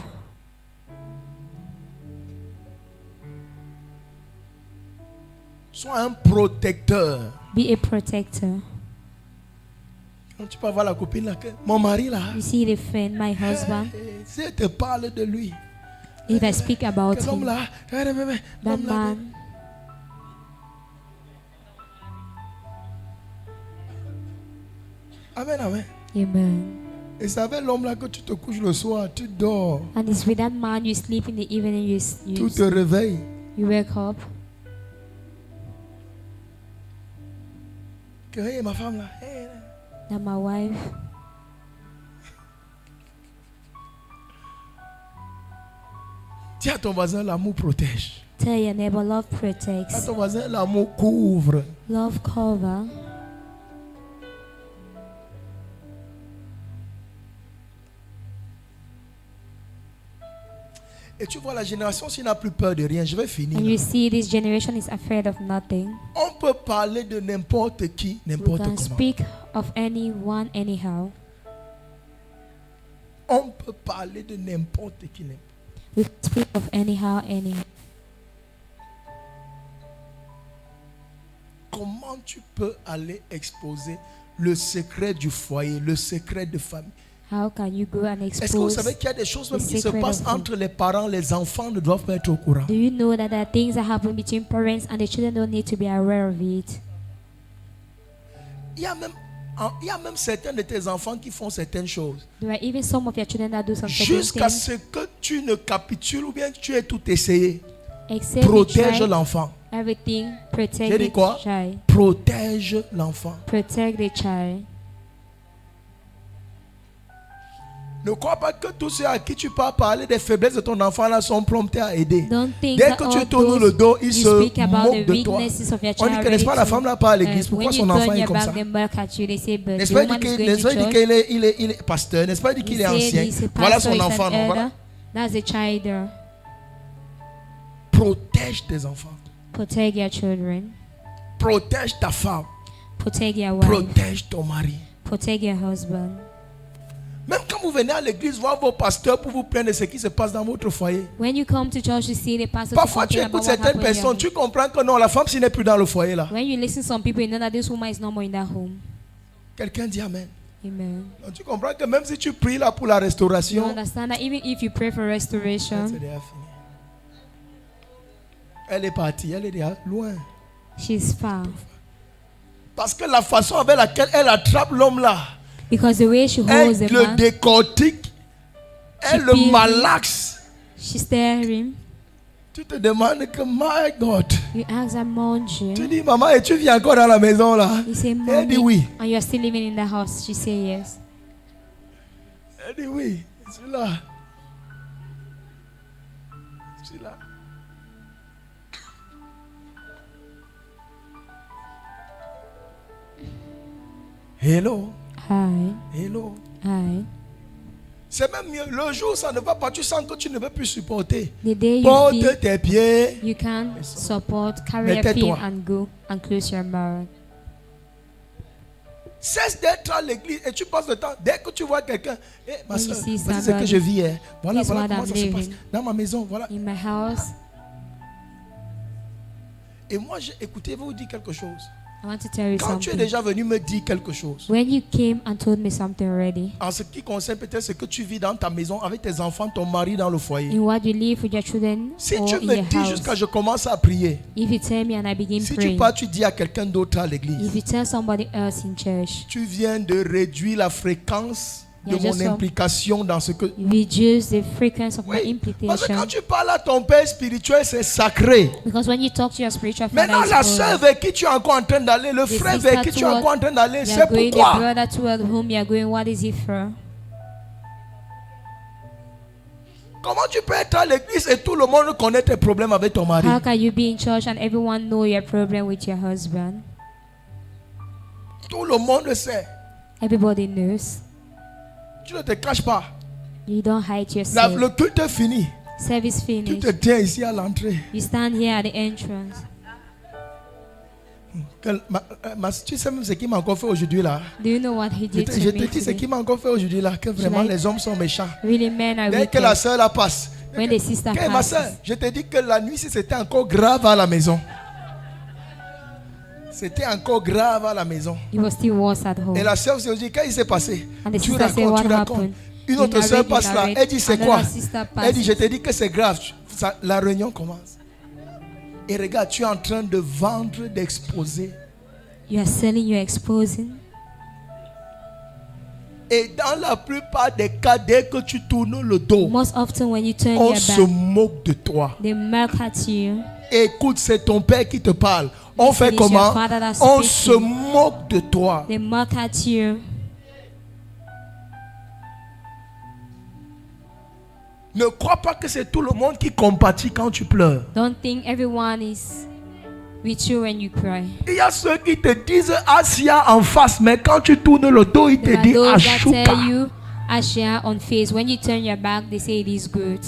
Sois un protecteur. Be a protector. Quand tu peux avoir la copine là, mon mari là, You see the friend, my husband. si elle te parle de lui, If I speak about que l'homme him, là, that l'homme là, man, amen, amen. amen. Et c'est avec l'homme là que tu te couches le soir, tu dors, And it's with that man you sleep in the evening, tu te réveilles. you wake up. Que hey, ma femme là, hey, That my wife, dis à ton voisin, l'amour protège. tell your neighbor, love À protects, ton voisin, l'amour couvre. love cover. Et tu vois, la génération, s'il n'a plus peur de rien, je vais finir. And you see, this generation is afraid of nothing. On peut parler de n'importe qui, We n'importe can comment. speak of anyone, anyhow. On peut parler de n'importe qui. We can speak of anyhow, anyhow. Comment tu peux aller exposer le secret du foyer, le secret de famille? How can you go and Est-ce que vous expose? savez qu'il y a des choses même the qui se secret passent of him? entre les parents, les enfants ne doivent pas être au courant. Do you know that there are things that happen between parents and the children don't need to be aware of it? Il y a même certains de tes enfants qui font certaines choses. There are even some of your children that do some certain Jusqu'à things. ce que tu ne capitules ou bien que tu aies tout essayé. Except you Protège try l'enfant. everything, J'ai protect dit the quoi? child. Protège l'enfant. Protect the child. Ne crois pas que tous ceux à qui tu peux parler des faiblesses de ton enfant là sont promptés à aider. Don't think Dès that que all tu tournes those le dos, ils you se speak about moquent the de toi. weaknesses of your On child. dit que n'est-ce pas la femme là pas à l'église. Pourquoi when you son enfant turn est your comme ça? back, them back at you, they say, but N'est-ce the pas woman is dit going to church. qu'il est pasteur? N'est-ce pas dit qu'il est You say ancien? he's a Voilà pastor, son he's an enfant. Non, voilà. elder. That's the child there. Protège tes enfants. Protect your children. Protège ta femme. Protect your wife. Protège ton mari. Protect your husband. Même quand vous venez à l'église voir vos pasteurs pour vous plaindre de ce qui se passe dans votre foyer. When you come to church, you see the pastor. Parfois tu écoutes certaines personnes, tu comprends que non, la femme s'il n'est plus dans le foyer là. When you listen to some people, you know that this woman is no more in that home. Quelqu'un dit amen. Amen. Donc, tu comprends que même si tu pries là pour la You restauration, understand that even if you pray for c'est restoration, déjà fini. Elle est partie, elle est déjà loin. she's far. Parce que la façon avec laquelle elle attrape l'homme là, Because the way she elle holds the le man, décortique, elle pille le malaxe. she stare him. Tu te demandes que, my God, You ask her, mon tu Dieu. dis, maman, et tu viens encore dans la maison là? You say, Elle dit mommy, oui. and you're still living in the house. She say yes. Elle dit oui, je suis là. Je suis là. Hello, Hi, hello. hi. C'est même mieux. Le jour où ça ne va pas, tu sens que tu ne peux plus supporter. The day you Porte feel tes pieds. you can support, carry Mais your feet tais-toi. and go and close your mouth. Cesse d'être à l'église et tu passes le temps. Dès que tu vois quelqu'un, ma When you soeur, see voici ce que somebody, je vis. Voilà, this voilà what comment I'm ça se passe. living. Dans ma maison, voilà. In my house, Et moi, écoutez, je vais vous dire quelque chose. I want to tell you Quand tu es something. déjà venu me dire quelque chose, When you came and told me something already, en ce qui concerne peut-être ce que tu vis dans ta maison avec tes enfants, ton mari dans le foyer. in what you live with your children Si or tu in me your dis house, jusqu'à je commence à prier, if you tell me and I begin si tu praying, pars, tu dis à quelqu'un d'autre à l'église, if you tell somebody else in church, tu viens de réduire la fréquence de Yeah, mon just some- implication dans ce que... reduce the frequency of my Oui, parce que quand implication. tu parles à ton père spirituel, c'est sacré. Because when you talk to your spiritual father, Maintenant, la it's sœur holy. vers qui tu es encore en train d'aller, le frère sister vers qui tu es encore en train d'aller, You c'est are going, the pourquoi. brother toward whom you are going, what is it for? Comment tu peux être à l'église et tout le monde connaît tes problèmes avec ton mari? How can you be in church and everyone know your problem with your husband? Tout le monde sait. Everybody knows. Tu ne te caches pas. You don't hide yourself. Le culte est fini. Service Tu te finished. tiens ici à l'entrée. You stand here at the entrance. Tu sais même ce qu'il m'a encore fait aujourd'hui là. Do you know what he Je did te, to je me te dis ce today? qu'il m'a encore fait aujourd'hui là. Que vraiment I- les hommes sont méchants. Really, men are Dès que la wicked. soeur la passe. When the sister Ok, ma soeur, passes, je te dis que la nuit, si c'était encore grave à la maison. C'était encore grave à la maison. it was still worse at home. Et la soeur se dit, qu'est-ce qui s'est passé? And the Tu sister said, racontes, what tu racontes. happened? Une You autre soeur narrate, you passe là. narrate. Elle dit, c'est Another quoi? sister Elle dit, je passes. te dis que c'est grave. La réunion commence. Et regarde, tu es en train de vendre, d'exposer. You are selling, you are exposing. Et dans la plupart des cas, dès que tu tournes le dos, Most often when you turn on your se back, moque de toi. they mock at you. Écoute, c'est ton père qui te parle. On fait It is your comment? father that's On speaking. se moque de toi. They mock at you. Ne crois pas que c'est tout le monde qui compatit quand tu pleures. Don't think everyone is with you when you cry. Il y a ceux qui te disent Asia en face, mais quand tu tournes le dos, ils te There are disent those that Ashuka. tell you Ashia on face. When you turn your back, they say it is good.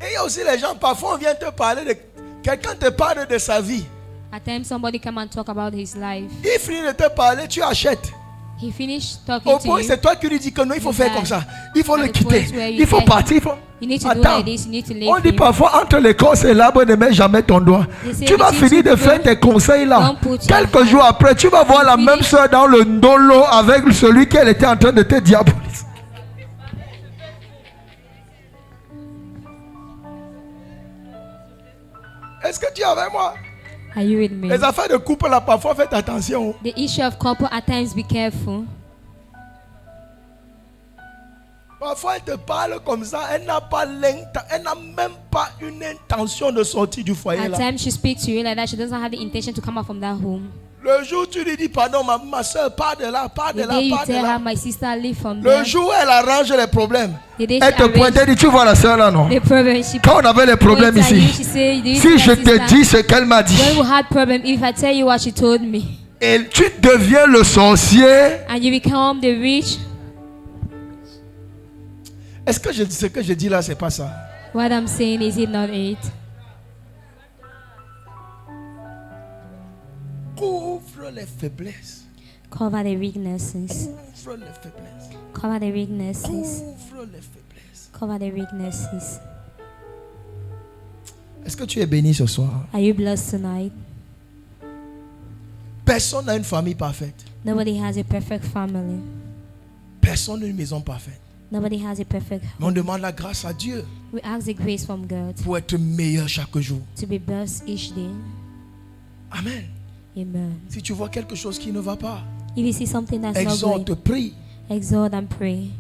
Et il y a aussi les gens, parfois on vient te parler de... Quelqu'un te parle de sa vie. At times somebody come and talk about his life. Il finit de te parler, tu achètes. He finished talking Au to point, you. c'est toi qui lui dis que non, il faut faire comme ça. Il faut At le the quitter. point where you Il faut get partir. Il faut... You need to do Attends. like this. You need to leave On dit him. parfois entre l'écorce et l'arbre ne mets jamais ton doigt. They say Tu vas between finir two de faire stones, tes conseils là. don't put your Quelques hand. jours après, tu vas voir la You même finish. soeur dans le dolo avec celui qu'elle était en train de te diaboliser. Est-ce que tu es avec moi? Are you with me? Les affaires de couple là, parfois faites attention. The issue of couple, at times be careful. Parfois elle te parle comme ça, elle n'a même pas une intention de sortir du foyer At là. times she speaks to you like that. She doesn't have the intention to come out from that home. Le jour où tu lui dis pardon ma soeur, pars de là, pars de The là, day you pars de tell her, là. my sister, leave from Le there. jour où elle arrange les problèmes, The day elle she te pointe, elle arrange dit tu vois la soeur là non? the problem, she Quand on avait les problèmes points at you, ici, she say, "Do you si see je my te sister? dis ce qu'elle m'a dit, When we had problem, if I tell you what she told me, et tu deviens le sorcier. and you become the rich, Est-ce que ce que je dis là, c'est pas ça? what I'm saying is it not it? Couvre les faiblesses. Cover the weaknesses. Couvre les faiblesses. Cover the weaknesses. Couvre les faiblesses. Cover the weaknesses. Est-ce que tu es béni ce soir? Are you blessed tonight? Personne n'a une famille parfaite. Nobody has a perfect family. Personne n'a une maison parfaite. Nobody has a perfect Mais on home. demande la grâce à Dieu We ask the grace from God pour être meilleur chaque jour. to be blessed each day. Amen. Amen. Si tu vois quelque chose qui ne va pas, If you see something that's not exhorte, good, prie. exhort and pray.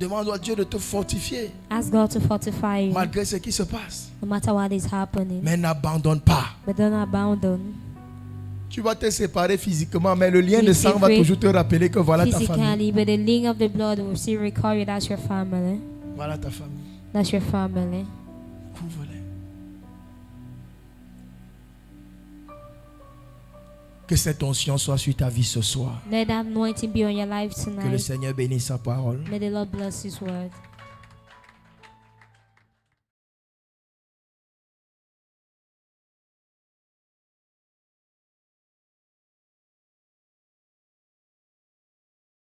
Demande à Dieu de te fortifier Ask God to fortify you, malgré ce qui se passe. no matter what is happening. Mais n'abandonne pas. But don't abandon. Tu vas te séparer physiquement, mais le lien de You sang va separate toujours te rappeler que voilà ta famille. Physically, but the link of the blood will still recall you. That's your family. Voilà ta famille. That's your family. Couvre-les. Que cette onction soit sur ta vie ce soir. Let that anointing be on your life Que le tonight. Seigneur bénisse sa parole. May the Lord bless His word.